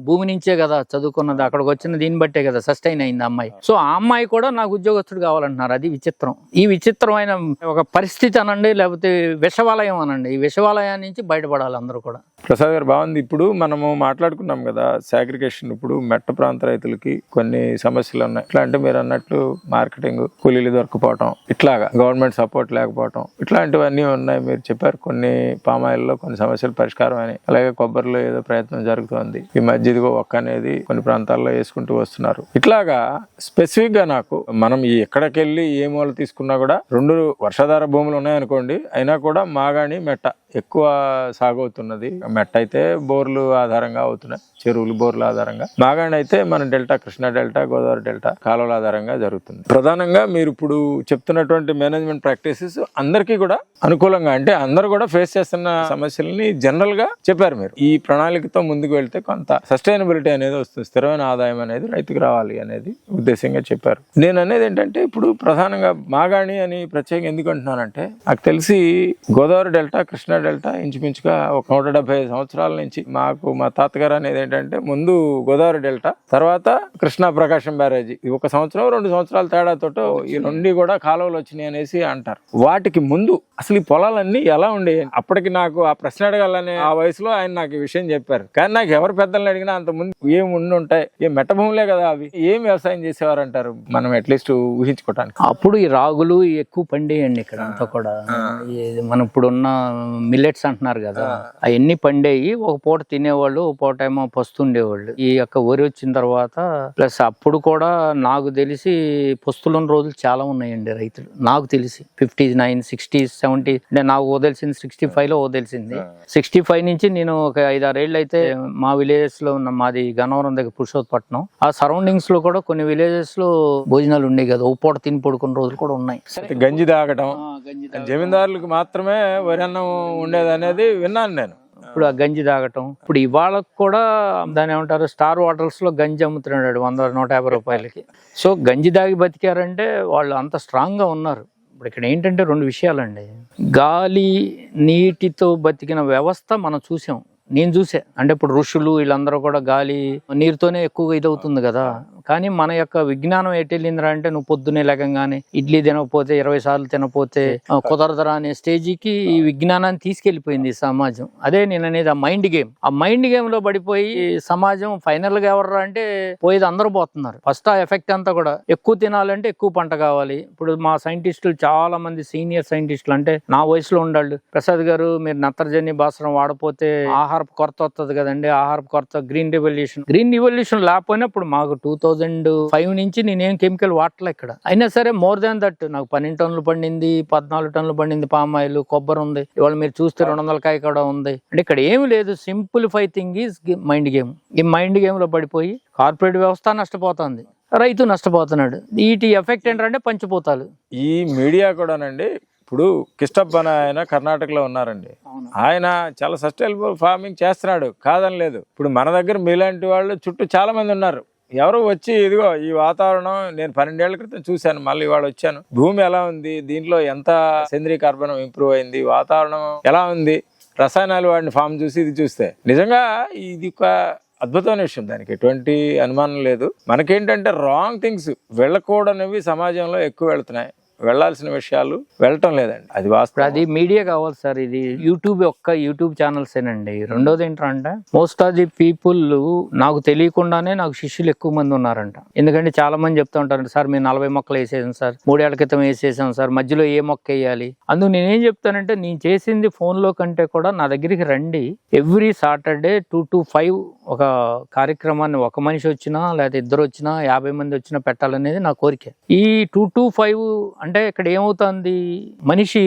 భూమి నుంచే కదా చదువుకున్నది, అక్కడికి వచ్చిన దీన్ని బట్టే కదా సస్టైన్ అయింది అమ్మాయి. సో ఆ అమ్మాయి కూడా నాకు ఉద్యోగస్తుడు కావాలంటున్నారు. అది విచిత్రం. ఈ విచిత్రమైన ఒక పరిస్థితి అనండి, లేకపోతే విషవాలయం అనండి, ఈ విషవాలయం నుంచి బయటపడాలి అందరూ కూడా. ప్రసాద్ గారు, బాగుంది. ఇప్పుడు మనము మాట్లాడుకున్నాం కదా సాగ్రిగేషన్. ఇప్పుడు మెట్ట ప్రాంత రైతులకి కొన్ని సమస్యలు ఉన్నాయి. ఇట్లా అంటే మీరు అన్నట్లు మార్కెటింగ్, కూలీలు దొరకపోవటం, ఇట్లాగా గవర్నమెంట్ సపోర్ట్ లేకపోవటం, ఇట్లాంటివన్నీ ఉన్నాయి. మీరు చెప్పారు కొన్ని పామాయిల్లో కొన్ని సమస్యలు పరిష్కారం అని. అలాగే కొబ్బరిలో ఏదో ప్రయత్నం జరుగుతోంది. ఈ మధ్య ఇదిగో ఒక్క అనేది కొన్ని ప్రాంతాల్లో వేసుకుంటూ వస్తున్నారు. ఇట్లాగా స్పెసిఫిక్ గా నాకు మనం ఎక్కడికి వెళ్ళి ఏ మూల తీసుకున్నా కూడా 2 వర్షాధార భూములు ఉన్నాయనుకోండి, అయినా కూడా మాగాణి, మెట్ట ఎక్కువ సాగు అవుతున్నది. మెట్ట అయితే బోర్లు ఆధారంగా అవుతున్నాయి, చెరువులు బోర్ల ఆధారంగా. మాగాణి అయితే మన delta, Krishna delta, Godavari delta కాలువల ఆధారంగా జరుగుతుంది. ప్రధానంగా మీరు ఇప్పుడు చెప్తున్నటువంటి మేనేజ్మెంట్ ప్రాక్టీసెస్ అందరికీ కూడా అనుకూలంగా, అంటే అందరూ కూడా ఫేస్ చేస్తున్న సమస్యలని జనరల్ గా చెప్పారు మీరు. ఈ ప్రణాళికతో ముందుకు వెళ్తే కొంత సస్టైనబిలిటీ అనేది వస్తుంది, స్థిరమైన ఆదాయం అనేది రైతుకు రావాలి అనేది ఉద్దేశంగా చెప్పారు. నేను అనేది ఏంటంటే, ఇప్పుడు ప్రధానంగా మాగాణి అని ప్రత్యేకంగా ఎందుకు అంటున్నానంటే, నాకు తెలిసి గోదావరి డెల్టా, కృష్ణా డెల్టా ఇంచుమించుగా ఒక 175 సంవత్సరాల నుంచి మా తాతగారు అనేది ఏంటంటే, ముందు గోదావరి డెల్టా, తర్వాత కృష్ణా ప్రకాశం బ్యారేజీ. 1 సంవత్సరం 2 సంవత్సరాల తేడాతో ఈ 2 కూడా కాలువలు వచ్చినాయి అనేసి అంటారు. వాటికి ముందు అసలు ఈ పొలాలన్నీ ఎలా ఉండేవి? అప్పటికి నాకు ఆ ప్రశ్న అడగాలనే ఆ వయసులో ఆయన నాకు ఈ విషయం చెప్పారు. కానీ నాకు ఎవరు పెద్దలను అడిగినా అంత ముందు ఏం ఉండి ఉంటాయి, ఏం మెట్ట భూములే కదా అవి, ఏం వ్యవసాయం చేసేవారు అంటారు మనం అట్లీస్ట్ ఊహించుకోవటానికి. అప్పుడు ఈ రాగులు ఎక్కువ పండేయండి ఇక్కడ అంతా కూడా. మనం ఇప్పుడున్న మిల్లెట్స్ అంటున్నారు కదా, అవన్నీ పండేయి. ఒక పూట తినేవాళ్ళు, ఒక పూట ఏమో పస్తుండేవాళ్ళు. ఈ యొక్క వరి వచ్చిన తర్వాత ప్లస్ అప్పుడు కూడా నాకు తెలిసి పస్తులున్న రోజులు చాలా ఉన్నాయండి రైతులు. నాకు తెలిసి 59, 60, 70, అంటే నాకు వదిలిసింది 65లో వదిలిసింది. 65 నుంచి నేను ఒక 5-6 ఏళ్ళు అయితే మా విలేజెస్ లో ఉన్న, మాది గన్నవరం దగ్గర పురుషోత్పట్నం, ఆ సరౌండింగ్స్ లో కూడా కొన్ని విలేజెస్ లో భోజనాలు ఉండే కదా, ఒక పూట తిని పడుకున్న రోజులు కూడా ఉన్నాయి. గంజి తాగడం, జమీందారులకు మాత్రమే వరి అన్నం ఉండేది అనేది విన్నాను నేను. ఇప్పుడు ఆ గంజి తాగటం, ఇప్పుడు ఇవాళ కూడా దాని ఏమంటారు, స్టార్ వాటర్స్ లో గంజి అమ్ముతున్నాడు 100-150 రూపాయలకి. సో గంజి దాగి బతికారంటే వాళ్ళు అంత స్ట్రాంగ్ గా ఉన్నారు. ఇప్పుడు ఇక్కడ ఏంటంటే 2 విషయాలండి. గాలి నీటితో బతికిన వ్యవస్థ మనం చూసాం, నేను చూసా. అంటే ఇప్పుడు ఋషులు వీళ్ళందరూ కూడా గాలి నీరుతోనే ఎక్కువగా ఇదవుతుంది కదా. కానీ మన యొక్క విజ్ఞానం ఎటు వెళ్ళిందిరా అంటే నువ్వు పొద్దున్నే లేకంగానే ఇడ్లీ తినకపోతే 20 సార్లు తినకపోతే కుదరదరా అనే స్టేజికి ఈ విజ్ఞానాన్ని తీసుకెళ్లిపోయింది ఈ సమాజం. అదే నేను అనేది ఆ మైండ్ గేమ్ లో పడిపోయి సమాజం ఫైనల్ గా ఎవర్రా అంటే పోయేది అందరూ పోతున్నారు. ఫస్ట్ ఆ ఎఫెక్ట్ అంతా కూడా ఎక్కువ తినాలంటే ఎక్కువ పంట కావాలి. ఇప్పుడు మా సైంటిస్టులు చాలా మంది సీనియర్ సైంటిస్టులు అంటే నా వయసులో ఉండాళ్ళు, ప్రసాద్ గారు మీరు నత్రజని భాస్వరం వాడపోతే ఆహారపు కొరత వస్తుంది కదండి, ఆహారపు కొరత గ్రీన్ రివల్యూషన్ లేకపోయినా ఇప్పుడు మాకు 2005 నుంచి నేనేం కెమికల్ వాడలే ఇక్కడ. అయినా సరే మోర్ దాన్ దట్ నాకు 12 టన్నులు పండింది, 14 టన్నులు పండింది పామాయిల్, కొబ్బరి ఉంది. ఇవాళ మీరు చూస్తే 200 కాయ కూడా ఉంది. అంటే ఇక్కడ ఏమి లేదు, simplify thing is mind game. ఈ మైండ్ గేమ్ లో పడిపోయి కార్పొరేట్ వ్యవస్థ నష్టపోతుంది, రైతు నష్టపోతున్నాడు. వీటి ఎఫెక్ట్ ఏంటంటే పంచిపోతాలు. ఈ మీడియా కూడానండి. ఇప్పుడు కిష్టప్ అనే ఆయన కర్ణాటకలో ఉన్నారండి. ఆయన చాలా సస్టైనబుల్ ఫార్మింగ్ చేస్తున్నాడు, కాదని లేదు. ఇప్పుడు మన దగ్గర మీలాంటి వాళ్ళు చుట్టూ చాలా మంది ఉన్నారు. ఎవరు వచ్చి ఇదిగో ఈ వాతావరణం నేను 12 ఏళ్ల క్రితం చూశాను, మళ్ళీ ఇవాళ వచ్చాను, భూమి ఎలా ఉంది, దీంట్లో ఎంత సేంద్రీయ కార్బన్ ఇంప్రూవ్ అయింది, వాతావరణం ఎలా ఉంది, రసాయనాలు వాడిని ఫామ్ చూసి ఇది చూస్తే నిజంగా ఇది ఒక అద్భుతమైన విషయం. దానికి ఎటువంటి అనుమానం లేదు. మనకేంటంటే రాంగ్ థింగ్స్ వెళ్ళకూడనివి సమాజంలో ఎక్కువ వెళ్తున్నాయి, వెళ్లాల్సిన విషయాలు వెళ్ళటం లేదండి. అది వాస్తవం. అది మీడియా కావాలి సార్. ఇది యూట్యూబ్ ఛానల్స్ ఏనండి. రెండోది ఏంటంటే మోస్ట్ ఆఫ్ ది పీపుల్ నాకు తెలియకుండానే నాకు శిష్యులు ఎక్కువ మంది ఉన్నారంట. ఎందుకంటే చాలా మంది చెప్తూ ఉంటారు, సార్ మేము 40 మొక్కలు వేసేసాం సార్, 3 ఏళ్ల క్రితం వేసేసాం సార్, మధ్యలో ఏ మొక్క వేయాలి. అందుకు నేనేం చెప్తానంటే నేను చేసింది ఫోన్ లో కంటే కూడా నా దగ్గరికి రండి. ఎవ్రీ సాటర్డే 2 to 5 ఒక కార్యక్రమాన్ని ఒక మనిషి వచ్చినా లేదా ఇద్దరు వచ్చినా 50 మంది వచ్చినా పెట్టాలనేది నా కోరిక. ఈ 2 to 5 అంటే ఇక్కడ ఏమవుతుంది, మనిషి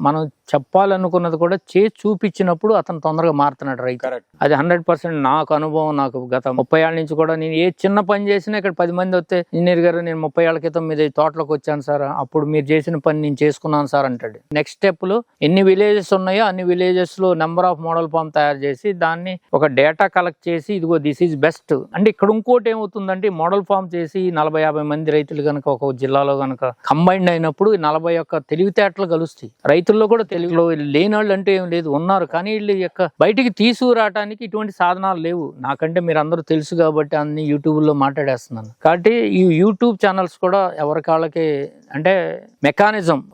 మనం చెప్పాలనుకున్నది కూడా చేసి చూపించినప్పుడు అతను తొందరగా మారుతున్నాడు రైతు. అది 100% నాకు అనుభవం. నాకు గత 30 ఏళ్ళ నుంచి కూడా నేను ఏ చిన్న పని చేసినా ఇక్కడ 10 మంది వస్తే, ఇంజనీర్ గారు నేను 30 ఏళ్ల క్రితం మీద ఈ తోటలోకి వచ్చాను సార్, అప్పుడు మీరు చేసిన పని నేను చేసుకున్నాను సార్ అంటాడు. నెక్స్ట్ స్టెప్ లో ఎన్ని విలేజెస్ ఉన్నాయో అన్ని విలేజెస్ లో నెంబర్ ఆఫ్ మోడల్ ఫామ్ తయారు చేసి దాన్ని ఒక డేటా కలెక్ట్ చేసి ఇదిగో దిస్ ఈజ్ బెస్ట్ అంటే. ఇక్కడ ఇంకోటి ఏమవుతుందంటే మోడల్ ఫామ్ చేసి 40-50 మంది రైతులు కనుక ఒక జిల్లాలో కనుక కంబైండ్ అయినప్పుడు 41 తెలివితేటలు కలుస్తాయి. రైతుల్లో కూడా తెలుగులో లేనాళ్ళు అంటే ఏం లేదు, ఉన్నారు. కానీ వీళ్ళు యొక్క బయటికి తీసుకురావడానికి ఇటువంటి సాధనాలు లేవు. నాకంటే మీరు అందరూ తెలుసు కాబట్టి అన్ని యూట్యూబ్ లో మాట్లాడేస్తున్నాను. కాబట్టి ఈ యూట్యూబ్ ఛానల్స్ కూడా ఎవరికాళ్ళకి అంటే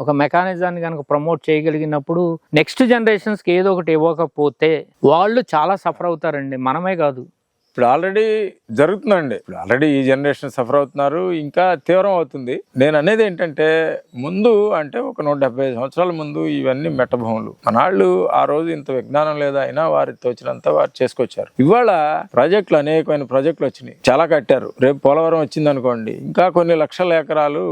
ఒక మెకానిజాన్ని కనుక ప్రమోట్ చేయగలిగినప్పుడు నెక్స్ట్ జనరేషన్స్ కి ఏదో ఒకటి ఇవ్వకపోతే వాళ్ళు చాలా సఫర్ అవుతారండి, మనమే కాదు. ఇప్పుడు ఆల్రెడీ జరుగుతుందండి. ఇప్పుడు ఆల్రెడీ ఈ జనరేషన్ సఫర్ అవుతున్నారు, ఇంకా తీవ్రం అవుతుంది. నేను అనేది ఏంటంటే ముందు అంటే ఒక 175 సంవత్సరాల ముందు ఇవన్నీ మెట్టభూములు. మనాళ్ళు ఆ రోజు ఇంత విజ్ఞానం లేదా అయినా వారి తోచినంత వారు చేసుకొచ్చారు. ఇవాళ ప్రాజెక్టులు అనేకమైన ప్రాజెక్టులు వచ్చినాయి, చాలా కట్టారు. రేపు పోలవరం వచ్చింది అనుకోండి, ఇంకా కొన్ని లక్షల ఎకరాలు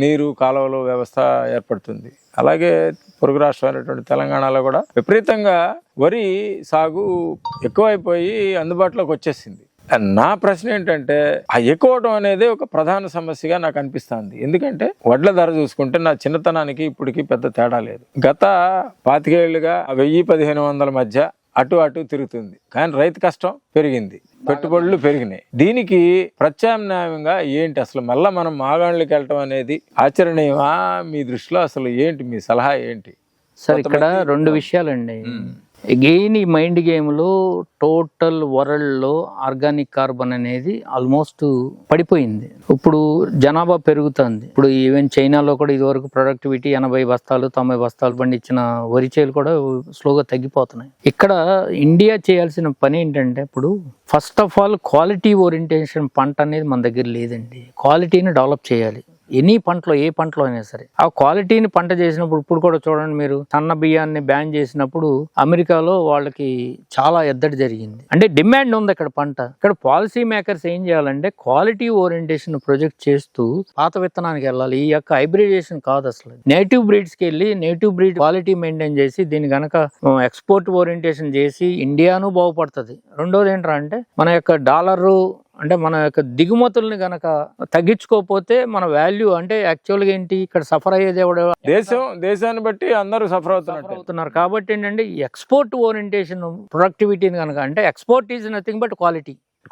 నీరు కాలువలు వ్యవస్థ ఏర్పడుతుంది. అలాగే పొరుగు రాష్ట్రమైనటువంటి తెలంగాణలో కూడా విపరీతంగా వరి సాగు ఎక్కువైపోయి అందుబాటులోకి వచ్చేసింది. నా ప్రశ్న ఏంటంటే ఆ ఎక్కువడం అనేది ఒక ప్రధాన సమస్యగా నాకు అనిపిస్తుంది. ఎందుకంటే వడ్ల ధర చూసుకుంటే నా చిన్నతనానికి ఇప్పటికి పెద్ద తేడా లేదు. గత 25 ఏళ్లుగా 1000-1500 మధ్య అటు తిరుగుతుంది. కానీ రైతు కష్టం పెరిగింది, పెట్టుబడులు పెరిగినాయి. దీనికి ప్రత్యామ్నాయంగా ఏంటి అసలు మళ్ళా మనం మాగాళ్ళకి వెళ్ళటం అనేది ఆచరణీయమా? మీ దృష్టిలో అసలు ఏంటి, మీ సలహా ఏంటి? సార్ ఇక్కడ 2 విషయాలండి. అగైన్ ఈ మైండ్ గేమ్ లో టోటల్ వరల్డ్ లో ఆర్గానిక్ కార్బన్ అనేది ఆల్మోస్ట్ పడిపోయింది. ఇప్పుడు జనాభా పెరుగుతుంది. ఇప్పుడు ఈవెన్ చైనాలో కూడా ఇదివరకు ప్రొడక్టివిటీ 80 బస్తాలు 90 బస్తాలు పండించిన వరి చేలు కూడా స్లోగా తగ్గిపోతున్నాయి. ఇక్కడ ఇండియా చేయాల్సిన పని ఏంటంటే ఇప్పుడు first of all quality orientation పంట అనేది మన దగ్గర లేదండి. క్వాలిటీని డెవలప్ చేయాలి. ఎనీ పంటలో ఏ పంటలో అయినా సరే ఆ క్వాలిటీని పంట చేసినప్పుడు ఇప్పుడు కూడా చూడండి, మీరు సన్న బియ్యాన్ని బ్యాన్ చేసినప్పుడు అమెరికాలో వాళ్ళకి చాలా ఎద్దడి జరిగింది. అంటే డిమాండ్ ఉంది అక్కడ పంట. ఇక్కడ పాలసీ మేకర్స్ ఏం చేయాలంటే క్వాలిటీ ఓరియంటేషన్ ప్రొజెక్ట్ చేస్తూ పాత విత్తనానికి వెళ్ళాలి. ఈ యొక్క హైబ్రిడేషన్ కాదు, అసలు నేటివ్ బ్రీడ్స్ కి వెళ్ళి నేటివ్ బ్రీడ్ క్వాలిటీ మెయింటైన్ చేసి దీన్ని గనక ఎక్స్పోర్ట్ ఓరియంటేషన్ చేసి ఇండియాను బాగుపడుతుంది. రెండోది ఏంటంటే మన యొక్క డాలరు అంటే మన యొక్క దిగుమతుల్ని గనక తగ్గించుకోకపోతే మన వాల్యూ అంటే యాక్చువల్గా ఏంటి ఇక్కడ సఫర్ అయ్యేది ఎవడో దేశాన్ని బట్టి అందరూ సఫర్ అవుతున్నారు. కాబట్టి ఏంటంటే ఎక్స్పోర్ట్ ఓరియంటేషన్ ప్రొడక్టివిటీని కనుక అంటే export is nothing but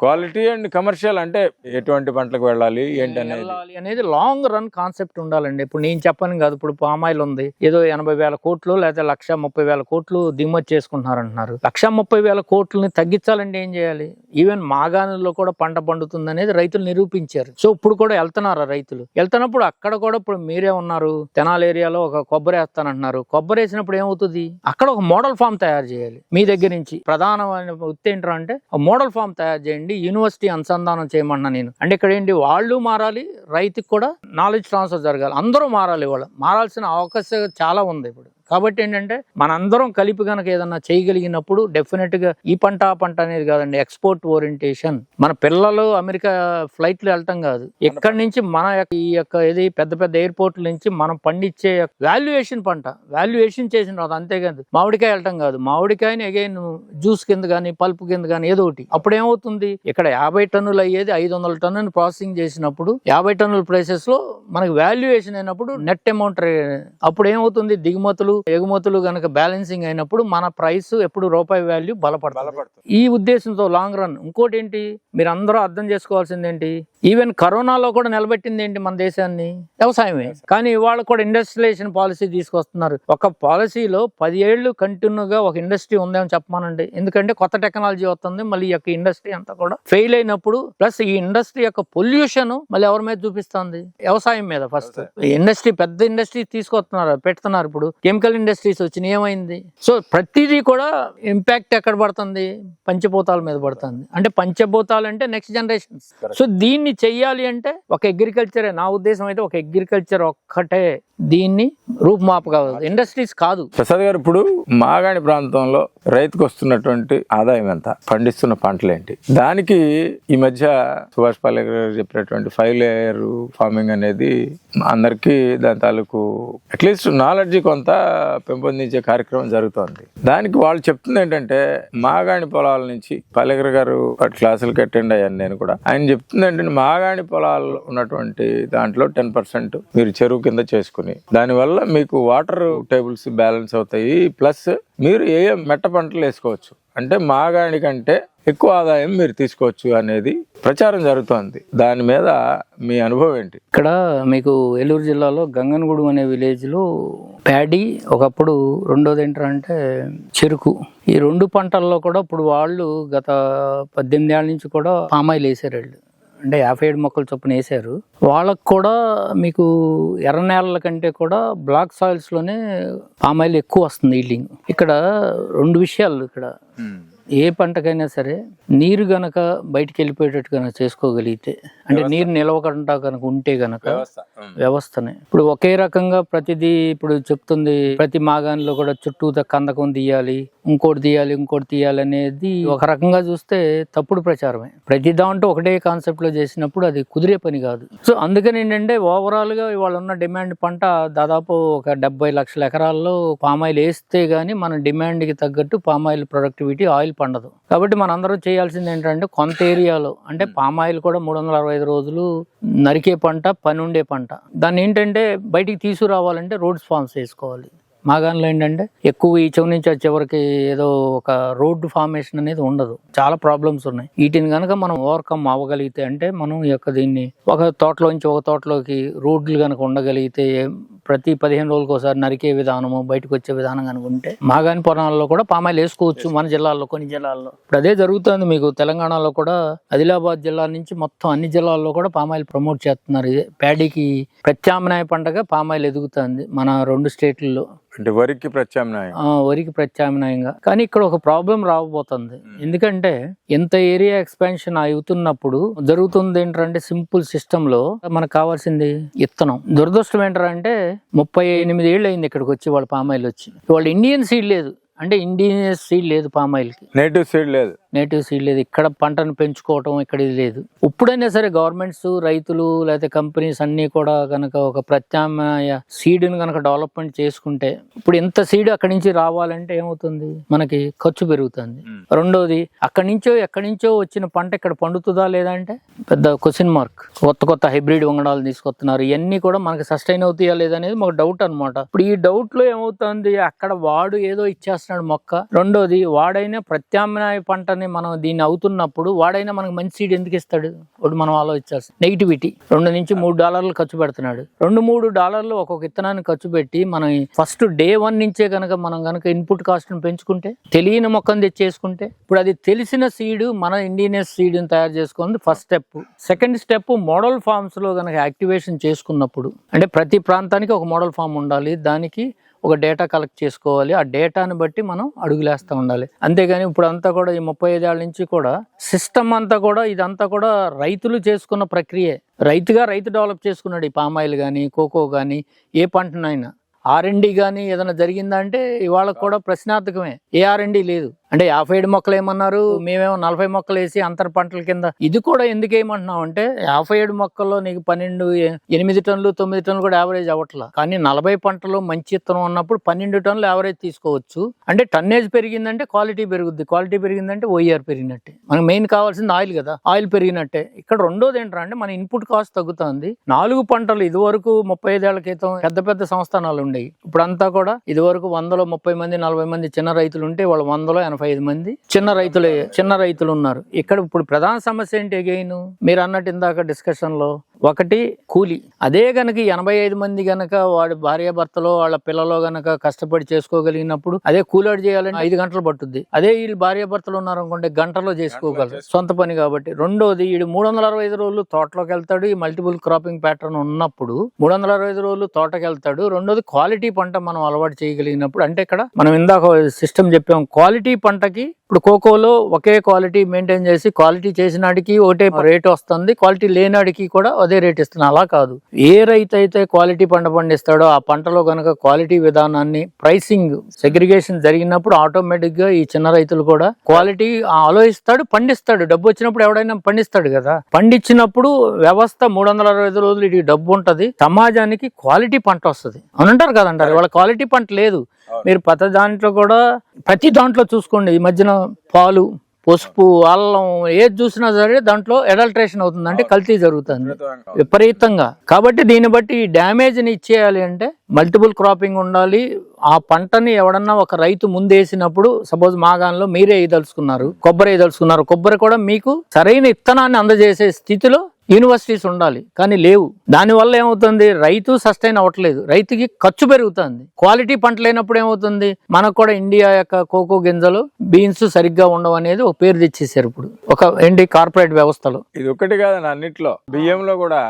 quality and commercial అంటే ఎటువంటి పంటలకు వెళ్ళాలి ఏంటి అనేది వెళ్ళాలి అనేది లాంగ్ రన్ కాన్సెప్ట్ ఉండాలండి. ఇప్పుడు నేను చెప్పను కాదు, ఇప్పుడు పామాయిల్ ఉంది, ఏదో 80,000 కోట్లు లేదా 1,30,000 కోట్లు దిగుమతి చేసుకుంటున్నారు అంటున్నారు. 1,30,000 కోట్లని తగ్గించాలంటే ఏం చేయాలి? ఈవెన్ మాగాణుల్లో కూడా పంట పండుతుంది అనేది రైతులు నిరూపించారు. సో ఇప్పుడు కూడా వెళ్తున్నారా రైతులు? వెళ్తున్నప్పుడు అక్కడ కూడా ఇప్పుడు మీరే ఉన్నారు, తెనాలి ఏరియాలో ఒక కొబ్బరి వేస్తానంటున్నారు. కొబ్బరి వేసినప్పుడు ఏమవుతుంది? అక్కడ ఒక మోడల్ ఫామ్ తయారు చేయాలి. మీ దగ్గర నుంచి ప్రధానమైన ఉత్తి ఏంటంటే మోడల్ ఫామ్ తయారు చేయండి, యూనివర్సిటీ అనుసంధానం చేయమన్నా నేను. అంటే ఇక్కడ ఏంటి, వాళ్ళు మారాలి, రైతుకి కూడా నాలెడ్జ్ ట్రాన్స్ఫర్ జరగాలి, అందరూ మారాలి. వాళ్ళు మారాల్సిన అవకాశం చాలా ఉంది ఇప్పుడు. కాబట్టి ఏంటంటే మనందరం కలిపి కనుక ఏదన్నా చేయగలిగినప్పుడు డెఫినెట్ గా ఈ పంట ఆ పంట అనేది కాదండి, ఎక్స్పోర్ట్ ఓరియంటేషన్. మన పిల్లలు అమెరికా ఫ్లైట్లు వెళ్ళటం కాదు, ఇక్కడి నుంచి మన ఈ యొక్క ఏది పెద్ద పెద్ద ఎయిర్పోర్ట్ల నుంచి మనం పండించే వాల్యుయేషన్ పంట వాల్యుయేషన్ చేసిన తర్వాత, అంతేకాదు మామిడికాయ వెళ్ళటం కాదు, మామిడికాయని అగైన్ జ్యూస్ కింద కానీ పల్పు కింద కానీ ఏదో ఒకటి. అప్పుడు ఏమవుతుంది, ఇక్కడ 50 టన్నులు అయ్యేది 500 టన్నులు ప్రాసెసింగ్ చేసినప్పుడు 50 టన్నుల ప్రైసెస్ లో మనకి వాల్యుయేషన్ అయినప్పుడు నెట్ అమౌంట్ అప్పుడు ఏమవుతుంది, దిగుమతులు ఎగుమతులు గనక బ్యాలెన్సింగ్ అయినప్పుడు మన ప్రైస్ ఎప్పుడు రూపాయి వాల్యూ బలపడుతుంది. ఈ ఉద్దేశంతో లాంగ్ రన్. ఇంకోటి ఏంటి, మీరు అందరూ అర్థం చేసుకోవాల్సింది ఏంటి, ఈవెన్ కరోనాలో కూడా నిలబెట్టింది ఏంటి మన దేశాన్ని? వ్యవసాయమే. కానీ ఇవాళ కూడా ఇండస్ట్రియలైజేషన్ పాలసీ తీసుకొస్తున్నారు. ఒక పాలసీలో 10 ఏళ్ళు కంటిన్యూగా ఒక ఇండస్ట్రీ ఉందేమని చెప్పమానండి. ఎందుకంటే కొత్త టెక్నాలజీ వస్తుంది, మళ్ళీ ఈ యొక్క ఇండస్ట్రీ అంతా కూడా ఫెయిల్ అయినప్పుడు ప్లస్ ఈ ఇండస్ట్రీ యొక్క పొల్యూషన్ మళ్ళీ ఎవరి మీద చూపిస్తుంది? వ్యవసాయం మీద. ఫస్ట్ ఇండస్ట్రీ పెద్ద ఇండస్ట్రీ తీసుకొస్తున్నారు, పెడుతున్నారు. ఇప్పుడు కెమికల్ ఇండస్ట్రీస్ వచ్చినాయి, ఏమైంది? సో ప్రతిదీ కూడా ఇంపాక్ట్ ఎక్కడ పడుతుంది? పంచభూతాల మీద పడుతుంది. అంటే పంచభూతాలు అంటే నెక్స్ట్ జనరేషన్స్. సో దీన్ని చెయ్యాలి అంటే ఒక అగ్రికల్చర్, నా ఉద్దేశం అయితే ఒక అగ్రికల్చర్ ఒక్కటే దీన్ని రూపుమాపు కాదు, ఇండస్ట్రీస్ కాదు. ప్రసాద్ గారు, ఇప్పుడు మాగాణి ప్రాంతంలో రైతుకు వస్తున్నటువంటి ఆదాయం ఎంత, పండిస్తున్న పంటలు ఏంటి, దానికి ఈ మధ్య సుభాష్ పాలేకర్ గారు చెప్పినటువంటి 5 లేయర్ ఫార్మింగ్ అనేది అందరికీ దాని తాలూకు అట్లీస్ట్ నాలెడ్జ్ కొంత పెంపొందించే కార్యక్రమం జరుగుతోంది. దానికి వాళ్ళు చెప్తుంది ఏంటంటే, మాగాణి పొలాల నుంచి పాలేకర్ గారు క్లాసులకు అటెండ్ అయ్యాను నేను కూడా. ఆయన చెప్తుంది ఏంటంటే, మాగాణి పొలాలు ఉన్నటువంటి దాంట్లో 10% మీరు చెరువు కింద చేసుకుని, దానివల్ల మీకు వాటర్ టేబుల్స్ బ్యాలెన్స్ అవుతాయి, ప్లస్ మీరు ఏ మెట్ట పంటలు వేసుకోవచ్చు, అంటే మాగాణి కంటే ఎక్కువ ఆదాయం మీరు తీసుకోవచ్చు అనేది ప్రచారం జరుగుతోంది. దాని మీద మీ అనుభవం ఏంటి? ఇక్కడ మీకు ఏలూరు జిల్లాలో గంగనగూడెం అనే విలేజ్ లో ప్యాడీ, ఒకప్పుడు రెండోది ఏంటంటే చెరుకు, ఈ 2 పంటల్లో కూడా ఇప్పుడు వాళ్ళు గత 18 ఏళ్ల నుంచి కూడా పామాయిల్ వేసారు. వాళ్ళు అంటే 57 మొక్కలు చొప్పున వేసారు. వాళ్ళకు కూడా మీకు ఎర్ర నేలల కంటే కూడా బ్లాక్ సాయిల్స్ లోనే పామాయిల్ ఎక్కువ వస్తుంది ఈల్డింగ్. ఇక్కడ 2 విషయాలు. ఇక్కడ ఏ పంటకైనా సరే నీరు గనక బయటికి వెళ్ళిపోయేటట్టు కనుక చేసుకోగలిగితే, అంటే నీరు నిలవకుండా కనుక ఉంటే గనక వ్యవస్థనే. ఇప్పుడు ఒకే రకంగా ప్రతిదీ ఇప్పుడు చెప్తుంది, ప్రతి మాగానిలో కూడా చుట్టూ కందకం తీయాలి, ఇంకోటి తీయాలి అనేది ఒక రకంగా చూస్తే తప్పుడు ప్రచారమే. ప్రతి దాంట్లో ఒకటే కాన్సెప్ట్ లో చేసినప్పుడు అది కుదిరే పని కాదు. సో అందుకని ఏంటంటే ఓవరాల్ గా ఇవాళ ఉన్న డిమాండ్ పంట దాదాపు ఒక 70 లక్షల ఎకరాల్లో పామాయిల్ వేస్తే గానీ మన డిమాండ్ కి తగ్గట్టు పామాయిల్ ప్రొడక్టివిటీ ఆయిల్ పండదు. కాబట్టి మనందరం చేయాల్సింది ఏంటంటే, కొంత ఏరియాలో అంటే పామాయిల్ కూడా 365 రోజులు నరికే పంట, పని ఉండే పంట. దాన్ని ఏంటంటే బయటికి తీసుకురావాలంటే రోడ్స్ ఫార్మ్స్ వేసుకోవాలి. మాగాన్లో ఏంటంటే ఎక్కువ ఈ చెవు నుంచి ఆ చివరికి ఏదో ఒక రోడ్డు ఫార్మేషన్ అనేది ఉండదు, చాలా ప్రాబ్లమ్స్ ఉన్నాయి. వీటిని కనుక మనం ఓవర్కమ్ అవ్వగలిగితే, అంటే మనం ఈ యొక్క దీన్ని ఒక తోటలోంచి ఒక తోటలోకి రోడ్లు కనుక ఉండగలిగితే, ప్రతి 15 రోజులకు ఒకసారి నరికే విధానము, బయటకు వచ్చే విధానం కనుక ఉంటే మాగాని పొలాల్లో కూడా పామాయిల్ వేసుకోవచ్చు. మన జిల్లాల్లో కొన్ని జిల్లాల్లో ఇప్పుడు అదే జరుగుతుంది. మీకు తెలంగాణలో కూడా ఆదిలాబాద్ జిల్లా నుంచి మొత్తం అన్ని జిల్లాల్లో కూడా పామాయిల్ ప్రమోట్ చేస్తున్నారు. ప్యాడీకి ప్రత్యామ్నాయ పంటగా పామాయిల్ ఎదుగుతుంది మన 2 స్టేట్లలో. అంటే వరికి ప్రత్యామ్నాయంగా. కానీ ఇక్కడ ఒక ప్రాబ్లం రాబోతుంది. ఎందుకంటే ఎంత ఏరియా ఎక్స్పాన్షన్ అవుతున్నప్పుడు జరుగుతుంది ఏంటంటే, సింపుల్ సిస్టమ్ లో మనకు కావాల్సింది ఇత్తనం. దురదృష్టం ఏంటంటే 38 ఏళ్ళు అయింది ఇక్కడికి వచ్చి వాళ్ళ పామాయిల్ వచ్చి. వాళ్ళు ఇండియన్ సీడ్ లేదు, అంటే ఇండిజినియస్ సీడ్ లేదు పామాయిల్ కి, నేటివ్ సీడ్ లేదు. ఇక్కడ పంటను పెంచుకోవటం ఇక్కడ ఇది లేదు. ఇప్పుడైనా సరే గవర్నమెంట్స్, రైతులు లేకపోతే కంపెనీస్ అన్ని కూడా కనుక ఒక ప్రత్యామ్నాయ సీడ్ ని కనుక డెవలప్మెంట్ చేసుకుంటే, ఇప్పుడు ఎంత సీడ్ అక్కడి నుంచి రావాలంటే ఏమవుతుంది, మనకి ఖర్చు పెరుగుతుంది. రెండోది, ఎక్కడి నుంచో వచ్చిన పంట ఇక్కడ పండుతుందా లేదా అంటే పెద్ద క్వశ్చన్ మార్క్. కొత్త హైబ్రిడ్ వంగడాలు తీసుకొస్తున్నారు. ఇవన్నీ కూడా మనకి సస్టైన్ అవుతాయా లేదా అనేది మాకు డౌట్ అనమాట. ఇప్పుడు ఈ డౌట్ లో ఏమవుతుంది, అక్కడ వాడు ఏదో ఇచ్చేస్తున్నాడు చేస్తున్నాడు మొక్క. రెండోది వాడైనా ప్రత్యామ్నాయ పంటని మనం దీన్ని అవుతున్నప్పుడు వాడైనా మనకు మంచి సీడ్ ఎందుకు ఇస్తాడు? ఇప్పుడు మనం ఆలోచించాల్సి నెగిటివిటీ. $2 నుంచి $3 ఖర్చు పెడుతున్నాడు. $2-3 ఒక్కొక్క విత్తనాన్ని ఖర్చు పెట్టి మనం ఫస్ట్ డే 1 నుంచే కనుక మనం కనుక ఇన్పుట్ కాస్ట్ పెంచుకుంటే, తెలియని మొక్కను తెచ్చేసుకుంటే, ఇప్పుడు అది తెలిసిన సీడ్ మన ఇండిజినస్ సీడ్ తయారు చేసుకుంది first step. Second step model farms లో కనుక యాక్టివేషన్ చేసుకున్నప్పుడు, అంటే ప్రతి ప్రాంతానికి ఒక మోడల్ ఫామ్ ఉండాలి, దానికి ఒక డేటా కలెక్ట్ చేసుకోవాలి, ఆ డేటాను బట్టి మనం అడుగులేస్తూ ఉండాలి. అంతేగాని ఇప్పుడు అంతా కూడా ఈ 35 ఏళ్ళ నుంచి కూడా సిస్టమ్ అంతా కూడా ఇదంతా కూడా రైతులు చేసుకున్న ప్రక్రియే. రైతు డెవలప్ చేసుకున్నాడు ఈ పామాయిల్ కానీ, కోకో కానీ, ఏ పంటనైనా. R&D కానీ ఏదైనా జరిగిందా అంటే ఇవాళ కూడా ప్రశ్నార్థకమే. ఏ R&D లేదు. అంటే 57 మొక్కలు ఏమన్నారు, మేమేమో 40 మొక్కలు వేసి అంతర పంటల కింద. ఇది కూడా ఎందుకు ఏమంటున్నాం అంటే 57 మొక్కల్లో నీకు 12, 8 టన్నులు 9 టన్నులు కూడా యావరేజ్ అవ్వట్లా. కానీ 40 పంటలు మంచి ఇత్తనం ఉన్నప్పుడు 12 టన్నులు యావరేజ్ తీసుకోవచ్చు. అంటే టన్నేజ్ పెరిగిందంటే క్వాలిటీ పెరుగుద్ది, క్వాలిటీ పెరిగిందంటే OER పెరిగినట్టే. మనకు మెయిన్ కావాల్సింది ఆయిల్ కదా, ఆయిల్ పెరిగినట్టే. ఇక్కడ రెండోది ఏంటంటే మన ఇన్పుట్ కాస్ట్ తగ్గుతుంది. 4 పంటలు ఇదివరకు 35 ఏళ్ల క్రితం పెద్ద సంస్థానాలు ఉండేవి. ఇప్పుడు అంతా కూడా ఇదివరకు 100లో 30 మంది 40 మంది చిన్న రైతులు ఉంటే వాళ్ళు 100లో 85 మంది చిన్న రైతులు ఉన్నారు. ఇక్కడ ఇప్పుడు ప్రధాన సమస్య ఏంటి? అగైన్ మీరు అన్నట్టు ఇందాక డిస్కషన్ లో, ఒకటి కూలి. అదే గనక 85 మంది గనక వాడి భార్యాభర్తలో వాళ్ళ పిల్లలో గనక కష్టపడి చేసుకోగలిగినప్పుడు, అదే కూలాడు చేయాలంటే 5 గంటలు పట్టుద్ది. అదే వీళ్ళు భార్యాభర్తలు ఉన్నారు అనుకుంటే గంటలో చేసుకోగలరు, సొంత పని కాబట్టి. రెండోది వీడు 365 రోజులు తోటలోకి వెళ్తాడు. ఈ మల్టిపుల్ క్రాపింగ్ ప్యాటర్న్ ఉన్నప్పుడు 365 రోజులు తోటకి వెళ్తాడు. రెండోది క్వాలిటీ పంట మనం అలవాటు చేయగలిగినప్పుడు, అంటే ఇక్కడ మనం ఇందాక సిస్టమ్ చెప్పాం, క్వాలిటీ పంటకి ఇప్పుడు కోకోలో ఒకే క్వాలిటీ మెయింటైన్ చేసి క్వాలిటీ చేసినాడికి ఒకటే రేట్ వస్తుంది, క్వాలిటీ లేనాడికి కూడా అదే రేట్ ఇస్తుంది. అలా కాదు, ఏ రైతు అయితే క్వాలిటీ పంట పండిస్తాడో ఆ పంటలో కనుక క్వాలిటీ విధానాన్ని, ప్రైసింగ్ సెగ్రిగేషన్ జరిగినప్పుడు ఆటోమేటిక్ గా ఈ చిన్న రైతులు కూడా క్వాలిటీ ఆలోచిస్తాడు, పండిస్తాడు. డబ్బు వచ్చినప్పుడు ఎవడైనా పండిస్తాడు కదా. పండించినప్పుడు వ్యవస్థ 365 రోజులు ఇది డబ్బు ఉంటది, సమాజానికి క్వాలిటీ పంట వస్తుంది అని అంటారు కదంటారు. వాళ్ళ క్వాలిటీ పంట లేదు. మీరు ప్రతి దాంట్లో చూసుకోండి, ఈ మధ్యన పాలు, పసుపు, అల్లం ఏది చూసినా సరే దాంట్లో అడల్ట్రేషన్ అవుతుంది, అంటే కల్తీ జరుగుతుంది విపరీతంగా. కాబట్టి దీన్ని బట్టి ఈ డ్యామేజ్ని ఇచ్చేయాలి అంటే మల్టిపుల్ క్రాపింగ్ ఉండాలి. ఆ పంటని ఎవడన్నా ఒక రైతు ముందేసినప్పుడు, సపోజ్ మాగాన్లో మీరే వేయదలుచుకున్నారు, కొబ్బరి కూడా మీకు సరైన ఇత్తనాన్ని అందజేసే స్థితిలో యూనివర్సిటీస్ ఉండాలి, కానీ లేవు. దానివల్ల ఏమవుతుంది, రైతు సస్టైన్ అవ్వట్లేదు, రైతుకి ఖర్చు పెరుగుతుంది. క్వాలిటీ పంట లేనప్పుడు ఏమవుతుంది, మనకు కూడా ఇండియా యొక్క కోకో గింజలు, బీన్స్ సరిగ్గా ఉండవు అనేది ఒక పేరు తెచ్చేసారు ఇప్పుడు కార్పొరేట్ వ్యవస్థలో. ఇది ఒకటి కాదని అన్నిట్లో, బియ్యంలో కూడా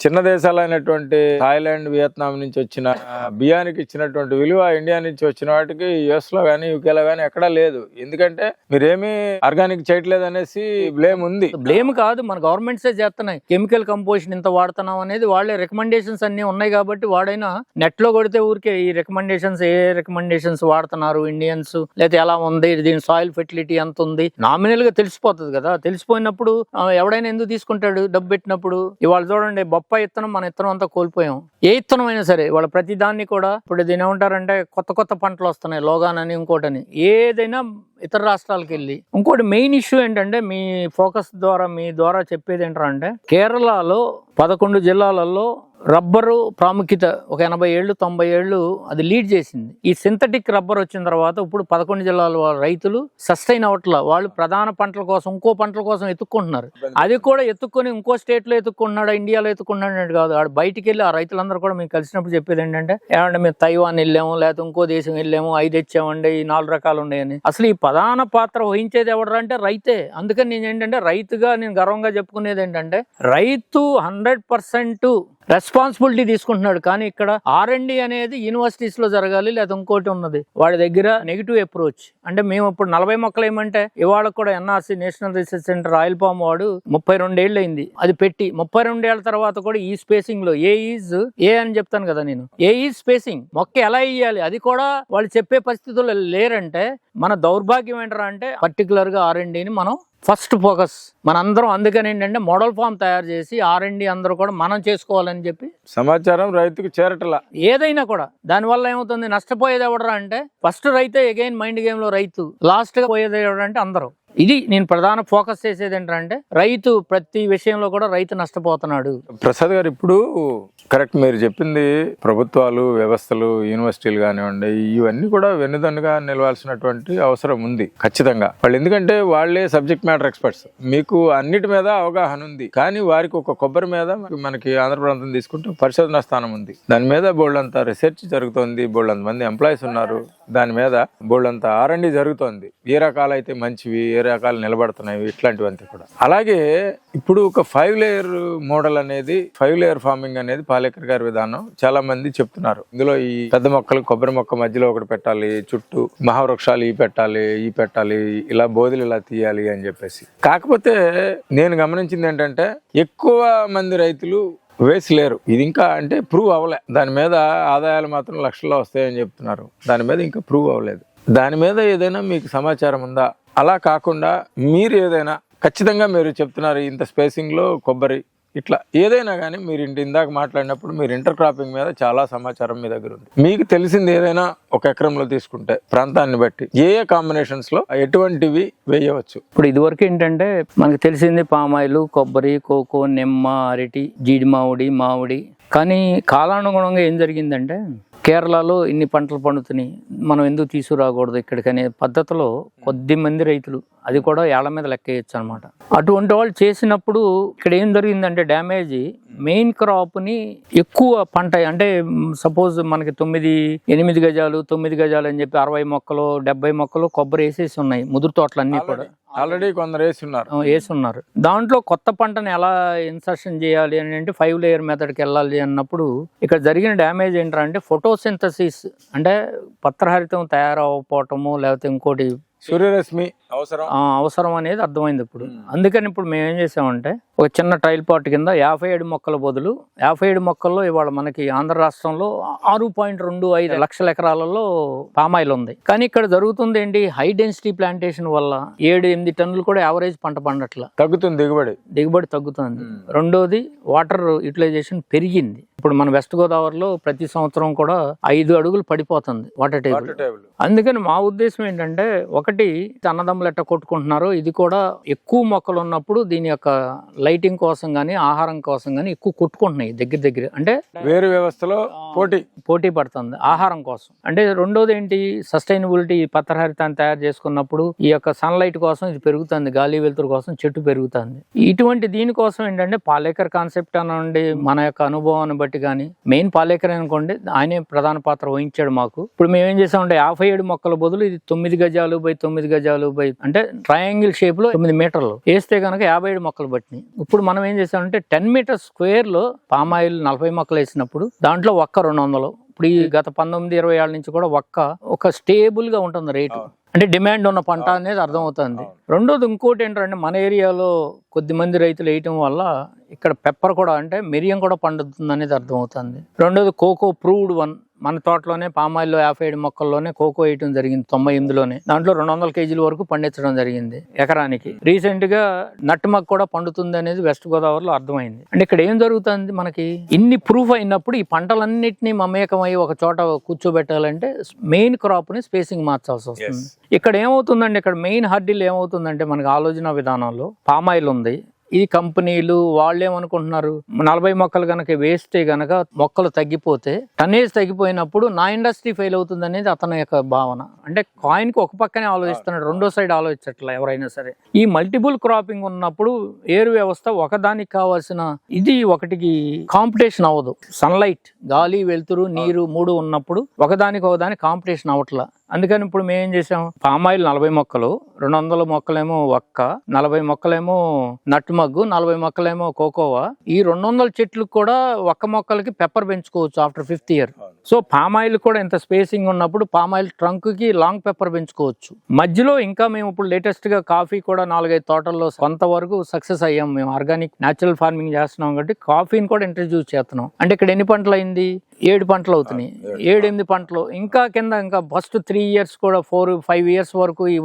చిన్న దేశాలైనటువంటి థాయిలాండ్, వియత్నాం నుంచి వచ్చిన బియ్యానికి ఇచ్చినటువంటి విలువ ఇండియా నుంచి వచ్చిన వాటికి US లో గానీ UK లో గానీ ఎక్కడా లేదు. ఎందుకంటే మీరేమీ ఆర్గానిక్ చేయట్లేదు అనేసి బ్లేమ్ ఉంది. బ్లేమ్ కాదు, మన గవర్నమెంట్సే చేస్తున్నాయి. కెమికల్ కంపోజిషన్ ఇంత వాడుతున్నాం అనేది వాళ్ళే రికమెండేషన్స్ అన్ని ఉన్నాయి కాబట్టి వాడైనా నెట్ లో కొడితే ఊరికే ఈ రికమెండేషన్స్, ఏ రికమెండేషన్స్ వాడుతున్నారు ఇండియన్స్, లేకపోతే ఎలా ఉంది, దీని సాయిల్ ఫెర్టిలిటీ ఎంత ఉంది, నామినల్ గా తెలిసిపోతుంది కదా. తెలిసిపోయినప్పుడు ఎవడైనా ఎందుకు తీసుకుంటాడు డబ్బు పెట్టినప్పుడు. ఇవాళ చూడండి, బొప్పాయి ఇత్తనం, మన ఇత్తనం అంతా కోల్పోయాం. ఏ ఇత్తనం అయినా సరే వాళ్ళ ప్రతి దాన్ని కూడా ఇప్పుడు దీని ఏమంటారంటే కొత్త పంటలు వస్తున్నాయి, లోగాన్ అని ఇంకోటని, ఏదైనా ఇతర రాష్ట్రాలకు వెళ్ళి. ఇంకోటి మెయిన్ ఇష్యూ ఏంటంటే, మీ ఫోకస్ ద్వారా మీ ద్వారా చెప్పేది ఏంటంటే, కేరళలో 11 జిల్లాలలో రబ్బరు ప్రాముఖ్యత ఒక 80 ఏళ్ళు 90 ఏళ్ళు అది లీడ్ చేసింది. ఈ సింథటిక్ రబ్బర్ వచ్చిన తర్వాత ఇప్పుడు 11 జిల్లాల రైతులు సస్టైన్ అవట్లా. వాళ్ళు ప్రధాన పంటల కోసం, ఇంకో పంటల కోసం ఎత్తుక్కుంటున్నారు. అది కూడా ఎత్తుక్కొని ఇంకో స్టేట్ లో ఎత్తుక్కుంటున్నాడు, ఇండియాలో ఎత్తుక్కుంటున్నాడు కాదు. ఆడు బయటికి వెళ్ళి ఆ రైతులందరూ కూడా మేము కలిసినప్పుడు చెప్పేది ఏంటంటే, ఏమంటే మేము తైవాన్ వెళ్ళాము, లేకపోతే ఇంకో దేశం వెళ్ళాము, 5 తెచ్చామండి, ఈ 4 రకాలు ఉన్నాయని. అసలు ఈ ప్రధాన పాత్ర వహించేది ఎవరు అంటే రైతే. అందుకని నేను ఏంటంటే, రైతుగా నేను గర్వంగా చెప్పుకునేది ఏంటంటే, రైతు 100% రెస్పాన్సిబిలిటీ తీసుకుంటున్నాడు. కానీ ఇక్కడ R&D అనేది యూనివర్సిటీస్ లో జరగాలి, లేదా ఇంకోటి ఉన్నది వాడి దగ్గర నెగిటివ్ అప్రోచ్. అంటే మేము ఇప్పుడు 40 మొక్కలు ఏమంటే, ఇవాళ కూడా NRC national research centre oil palm వాడు 32 ఏళ్ళు అయింది అది పెట్టి. 32 ఏళ్ల తర్వాత కూడా ఈ స్పేసింగ్ లో ఏ అని చెప్తాను కదా నేను, ఏ స్పేసింగ్ మొక్క ఎలా ఇయ్యాలి అది కూడా వాళ్ళు చెప్పే పరిస్థితుల్లో లేరంటే మన దౌర్భాగ్యం ఏంటరా అంటే, పర్టికులర్ గా R&Dని మనం ఫస్ట్ ఫోకస్ మనందరం. అందుకని ఏంటంటే మోడల్ ఫామ్ తయారు చేసి R&D అందరూ కూడా మనం చేసుకోవాలని చెప్పి సమాచారం రైతుకు చేరటలా. ఏదైనా కూడా దానివల్ల ఏమవుతుంది, నష్టపోయేది ఎవడరా అంటే ఫస్ట్ రైతే. అగైన్ మైండ్ గేమ్ లో రైతు, లాస్ట్ గా పోయేది ఎవడంటే అందరూ. ఇది నేను ప్రధాన ఫోకస్ చేసేది ఏంటంటే రైతు ప్రతి విషయంలో కూడా రైతు నష్టపోతున్నాడు. ప్రసాద్ గారు, ఇప్పుడు కరెక్ట్ మీరు చెప్పింది, ప్రభుత్వాలు, వ్యవస్థలు, యూనివర్సిటీలు కానివ్వండి, ఇవన్నీ కూడా వెన్నుదన్నుగా నిలవాల్సినటువంటి అవసరం ఉంది ఖచ్చితంగా. వాళ్ళు ఎందుకంటే వాళ్ళే సబ్జెక్ట్ మ్యాటర్ ఎక్స్పర్ట్స్, మీకు అన్నిటి మీద అవగాహన ఉంది. కానీ వారికి ఒక కొబ్బరి మీద మనకి ఆంధ్ర ప్రాంతం తీసుకుంటే పరిశోధనా స్థానం ఉంది, దాని మీద బోల్డంతా రీసెర్చ్ జరుగుతోంది, బోల్డంత మంది ఎంప్లాయీస్ ఉన్నారు, దాని మీద బోల్డంతా R&D జరుగుతోంది. ఏ రకాలైతే మంచివి, ఏ రకాలు నిలబడుతున్నాయి, ఇట్లాంటివంతా కూడా. అలాగే ఇప్పుడు ఒక 5 లేయర్ మోడల్ అనేది, 5 లేయర్ ఫార్మింగ్ అనేది పాలేకర్ గారి విధానం చాలా మంది చెప్తున్నారు. ఇందులో ఈ పెద్ద మొక్కలు, కొబ్బరి మొక్క మధ్యలో ఒకటి పెట్టాలి, చుట్టూ మహావృక్షాలు ఈ పెట్టాలి, ఇలా బోధులు ఇలా తీయాలి అని చెప్పేసి. కాకపోతే నేను గమనించింది ఏంటంటే ఎక్కువ మంది రైతులు వేసలేరు. ఇది ఇంకా అంటే ప్రూవ్ అవ్వలే. దాని మీద ఆదాయాలు మాత్రం లక్షల్లో వస్తాయని చెప్తున్నారు, దాని మీద ఇంకా ప్రూవ్ అవ్వలేదు. దాని మీద ఏదైనా మీకు సమాచారం ఉందా? అలా కాకుండా మీరు ఏదైనా ఖచ్చితంగా మీరు చెప్తున్నారు ఇంత స్పేసింగ్లో కొబ్బరి ఇట్లా ఏదైనా కానీ, మీరు ఇందాక మాట్లాడినప్పుడు మీరు ఇంటర్ క్రాపింగ్ మీద చాలా సమాచారం మీ దగ్గర ఉంది. మీకు తెలిసింది ఏదైనా ఒక ఎకరంలో తీసుకుంటే ప్రాంతాన్ని బట్టి ఏ కాంబినేషన్స్ లో ఎటువంటివి వేయవచ్చు? ఇప్పుడు ఇదివరకు ఏంటంటే మనకు తెలిసింది పామాయిల్, కొబ్బరి, కోకో, నిమ్మ, అరటి, జీడి మామిడి. కానీ కాలానుగుణంగా ఏం జరిగిందంటే కేరళలో ఇన్ని పంటలు పండుతున్నాయి, మనం ఎందుకు తీసుకురాకూడదు ఇక్కడికి అనే పద్ధతిలో కొద్ది మంది రైతులు, అది కూడా ఏళ్ల మీద లెక్కేయచ్చు అనమాట. అటువంటి వాళ్ళు చేసినప్పుడు ఇక్కడ ఏం జరిగిందంటే డ్యామేజ్, మెయిన్ క్రాప్ ని ఎక్కువ పంట అంటే సపోజ్ మనకి 8 గజాలు 9 గజాలు అని చెప్పి 60 మొక్కలు 70 మొక్కలు కొబ్బరి వేసేసి ఉన్నాయి. ముదురు తోటలన్నీ కూడా ఆల్రెడీ కొందరు వేసున్నారు. దాంట్లో కొత్త పంటను ఎలా ఇన్సర్షన్ చేయాలి అని అంటే 5 లేయర్ మెథడ్కి వెళ్ళాలి అన్నప్పుడు ఇక్కడ జరిగిన డ్యామేజ్ ఏంటంటే ఫోటోసింథసిస్ అంటే పత్రహరితం తయారవకపోవటము, లేకపోతే ఇంకోటి సూర్యరశ్మి అవసరం అనేది అర్థమైంది ఇప్పుడు. అందుకని ఇప్పుడు మేము ఏం చేసామంటే ఒక చిన్న ట్రయల్ పాట్ కింద 57 మొక్కల బదులు 57 మొక్కల్లో ఇవాళ మనకి ఆంధ్ర రాష్ట్రంలో 6.25 లక్షల ఎకరాలలో పామాయిల్ ఉంది. కానీ ఇక్కడ జరుగుతుంది ఏంటి, హై డెన్సిటీ ప్లాంటేషన్ వల్ల 7-8 టన్నులు కూడా యావరేజ్ పంట పండట్ల, తగ్గుతుంది, దిగుబడి తగ్గుతుంది. రెండోది వాటర్ యూటిలైజేషన్ పెరిగింది. ఇప్పుడు మన వెస్ట్ గోదావరిలో ప్రతి సంవత్సరం కూడా 5 అడుగులు పడిపోతుంది వాటర్ టేబుల్. అందుకని మా ఉద్దేశం ఏంటంటే, ఒకటి అన్నదమ్ములు ఎట్ట కొట్టుకుంటున్నారో ఇది కూడా ఎక్కువ మొక్కలు ఉన్నప్పుడు దీని యొక్క లైటింగ్ కోసం గానీ ఆహారం కోసం గానీ ఎక్కువ కొట్టుకుంటున్నాయి దగ్గర. అంటే వేరు వ్యవస్థలో పోటీ పడుతుంది ఆహారం కోసం. అంటే రెండోది ఏంటి, సస్టైనబిలిటీ, పత్రహరితాన్ని తయారు చేసుకున్నప్పుడు ఈ యొక్క సన్లైట్ కోసం ఇది పెరుగుతుంది, గాలి వెలుతురు కోసం చెట్టు పెరుగుతుంది. ఇటువంటి దీనికోసం ఏంటంటే పాలేకర్ కాన్సెప్ట్ అనండి, మన యొక్క అనుభవాన్ని బట్టి కానీ, మెయిన్ పాలేకర్ అనుకోండి ఆయనే ప్రధాన పాత్ర వహించాడు మాకు. ఇప్పుడు మేము ఏం చేసామంటే 57 మొక్కల బదులు ఇది 9 గజాలు బై 9 గజాలు బై అంటే ట్రయాంగిల్ షేప్ లో 9 మీటర్లు వేస్తే కనుక 57 మొక్కలు పట్టినాయి. ఇప్పుడు మనం ఏం చేసామంటే 10 మీటర్ స్క్వేర్ లో పామాయిల్ 40 మొక్కలు వేసినప్పుడు దాంట్లో ఒక్క 200. ఇప్పుడు ఈ గత 19-20 ఏళ్ళ నుంచి కూడా ఒక స్టేబుల్ గా ఉంటుంది రేటు, అంటే డిమాండ్ ఉన్న పంట అనేది అర్థమవుతుంది. రెండోది ఇంకోటి ఏంటంటే మన ఏరియాలో కొద్ది మంది రైతులు వేయటం వల్ల ఇక్కడ పెప్పర్ కూడా అంటే మిరియం కూడా పండుతుంది అనేది అర్థమవుతుంది. రెండోది కోకో ప్రూవ్డ్ 1 మన తోటలోనే పామాయిల్లో 57 మొక్కల్లోనే కోకో వేయటం జరిగింది 98లోనే. దాంట్లో 200 కేజీల వరకు పండించడం జరిగింది ఎకరానికి. రీసెంట్ గా నట్టుమగ్ కూడా పండుతుంది అనేది వెస్ట్ గోదావరిలో అర్థమైంది. అంటే ఇక్కడ ఏం జరుగుతుంది, మనకి ఇన్ని ప్రూఫ్ అయినప్పుడు ఈ పంటలన్నింటినీ మమేకమై ఒక చోట కూర్చోబెట్టాలంటే మెయిన్ క్రాప్ ని స్పేసింగ్ మార్చాల్సి వస్తుంది. ఇక్కడ ఏమవుతుందంటే, ఇక్కడ మెయిన్ హర్డిల్ ఏమవుతుందంటే మనకి ఆలోచన విధానంలో పామాయిల్ ఉంది, ఈ కంపెనీలు వాళ్ళు ఏమనుకుంటున్నారు, 40 మొక్కలు కనుక వేస్తే గనక మొక్కలు తగ్గిపోతే టన్నేజ్ తగ్గిపోయినప్పుడు నా ఇండస్ట్రీ ఫెయిల్ అవుతుంది అనేది అతని యొక్క భావన. అంటే కాయిన్ కి ఒక పక్కనే ఆలోచిస్తున్నాడు, రెండో సైడ్ ఆలోచించట్లా ఎవరైనా సరే. ఈ మల్టిపుల్ క్రాపింగ్ ఉన్నప్పుడు ఏరు వ్యవస్థ ఒకదానికి కావాల్సిన ఇది ఒకటికి కాంపిటీషన్ అవ్వదు. సన్లైట్, గాలి, వెలుతురు, నీరు 3 ఉన్నప్పుడు ఒకదానికి కాంపిటీషన్ అవ్వట్లా. అందుకని ఇప్పుడు మేము ఏం చేసాం, పామాయిల్ 40 మొక్కలు, 200 మొక్కలేమో 40 మొక్కలేమో నట్టుమగ్గు, 40 మొక్కలేమో కోకోవా. ఈ 200 చెట్లు కూడా మొక్కలకి పెప్పర్ పెంచుకోవచ్చు after 5th year. So palm oil కూడా ఇంత స్పేసింగ్ ఉన్నప్పుడు పామాయిల్ ట్రంక్ కి లాంగ్ పెప్పర్ పెంచుకోవచ్చు. మధ్యలో ఇంకా మేము ఇప్పుడు లేటెస్ట్ గా కాఫీ కూడా 4-5 తోటల్లో కొంతవరకు సక్సెస్ అయ్యాం. మేము ఆర్గానిక్ న్యాచురల్ ఫార్మింగ్ చేస్తున్నాం కాబట్టి కాఫీని కూడా ఇంట్రడ్యూస్ చేస్తున్నాం. అంటే ఇక్కడ ఎన్ని పంటలు అయింది, 7 పంటలు అవుతున్నాయి, 7-8 పంటలు. ఇంకా కింద ఇంకా ఫస్ట్ 3 ఇయర్స్ కూడా 4-5 ఇయర్స్ వరకు ఈ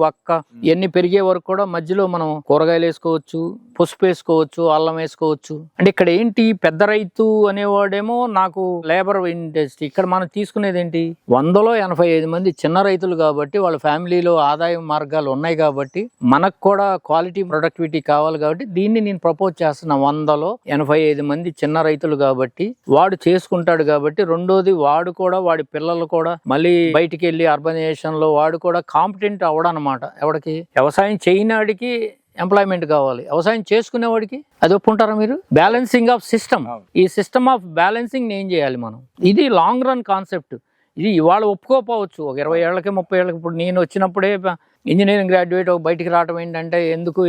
ఎన్ని పెరిగే వరకు కూడా మధ్యలో మనం కూరగాయలు వేసుకోవచ్చు, పసుపు వేసుకోవచ్చు, అల్లం వేసుకోవచ్చు. అంటే ఇక్కడ ఏంటి, పెద్ద రైతు అనేవాడేమో నాకు లేబర్ ఇండస్ట్రీ, ఇక్కడ మనం తీసుకునేది ఏంటి 100లో 85 మంది చిన్న రైతులు కాబట్టి వాళ్ళ ఫ్యామిలీలో ఆదాయ మార్గాలు ఉన్నాయి కాబట్టి మనకు కూడా క్వాలిటీ ప్రొడక్టివిటీ కావాలి కాబట్టి దీన్ని నేను ప్రపోజ్ చేస్తున్నా. 100లో 85 మంది చిన్న రైతులు కాబట్టి వాడు చేసుకుంటాడు కాబట్టి, రెండోది వాడు కూడా వాడి పిల్లలు కూడా మళ్ళీ బయటికి వెళ్ళి అర్బనైజేషన్ లో వాడు కూడా కాంపిటెంట్ అవడనమాట. ఎవడికి వ్యవసాయం చేయనాడికి ఎంప్లాయ్మెంట్ కావాలి, వ్యవసాయం చేసుకునేవాడికి అది ఒప్పుకుంటారా మీరు? బ్యాలెన్సింగ్ ఆఫ్ సిస్టమ్, ఈ సిస్టమ్ ఆఫ్ బ్యాలెన్సింగ్ ఏం చేయాలి మనం? ఇది లాంగ్ రన్ కాన్సెప్ట్. ఇది ఇవాళ ఒప్పుకోపోవచ్చు, ఒక 20 ఏళ్ళకి 30 ఏళ్ళకి. ఇప్పుడు నేను వచ్చినప్పుడే ఇంజనీరింగ్ గ్రాడ్యుయేట్ బయటికి రావడం ఏంటంటే ఎందుకు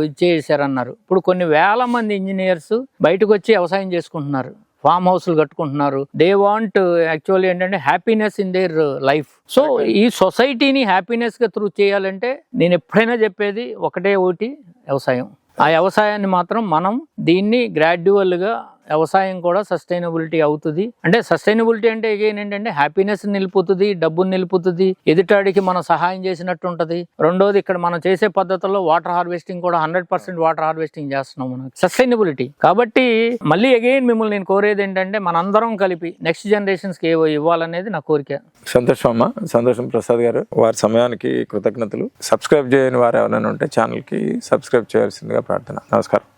ఇచ్చేసారన్నారు. ఇప్పుడు కొన్ని వేల మంది ఇంజనీర్స్ బయటకు వచ్చి వ్యవసాయం చేసుకుంటున్నారు, ఫామ్ హౌస్లు కట్టుకుంటున్నారు. దే వాంట్ యాక్చువల్లీ ఏంటంటే happiness in their life. So ఈ సొసైటీని హ్యాపీనెస్ గా త్రూ చేయాలంటే నేను ఎప్పుడైనా చెప్పేది ఒకటే ఒకటి, వ్యవసాయం. ఆ వ్యవసాయాన్ని మాత్రం మనం దీన్ని గ్రాడ్యువల్ గా వ్యవసాయం కూడా సస్టైనబిలిటీ అవుతుంది. అంటే సస్టైనబిలిటీ అంటే అగైన్ ఏంటంటే హ్యాపీనెస్ నిలుపుతుంది, డబ్బును నిలుపుతుంది, ఎదుటాడికి మనం సహాయం చేసినట్టు ఉంటది. రెండోది ఇక్కడ మనం చేసే పద్ధతుల్లో వాటర్ హార్వెస్టింగ్ కూడా 100% వాటర్ హార్వెస్టింగ్ చేస్తున్నాం మనం, సస్టైనబిలిటీ. కాబట్టి మళ్ళీ అగైన్ మిమ్మల్ని నేను కోరేది ఏంటంటే మనందరం కలిపి నెక్స్ట్ జనరేషన్స్ కి ఏవో ఇవ్వాలనేది నా కోరిక. సంతోషం అమ్మా, సంతోషం ప్రసాద్ గారు. వారి సమయానికి కృతజ్ఞతలు. సబ్స్క్రైబ్ చేయని వారు ఎవరైనా ఉంటే ఛానల్ కి సబ్స్క్రైబ్ చేయాల్సిందిగా ప్రార్థన. నమస్కారం.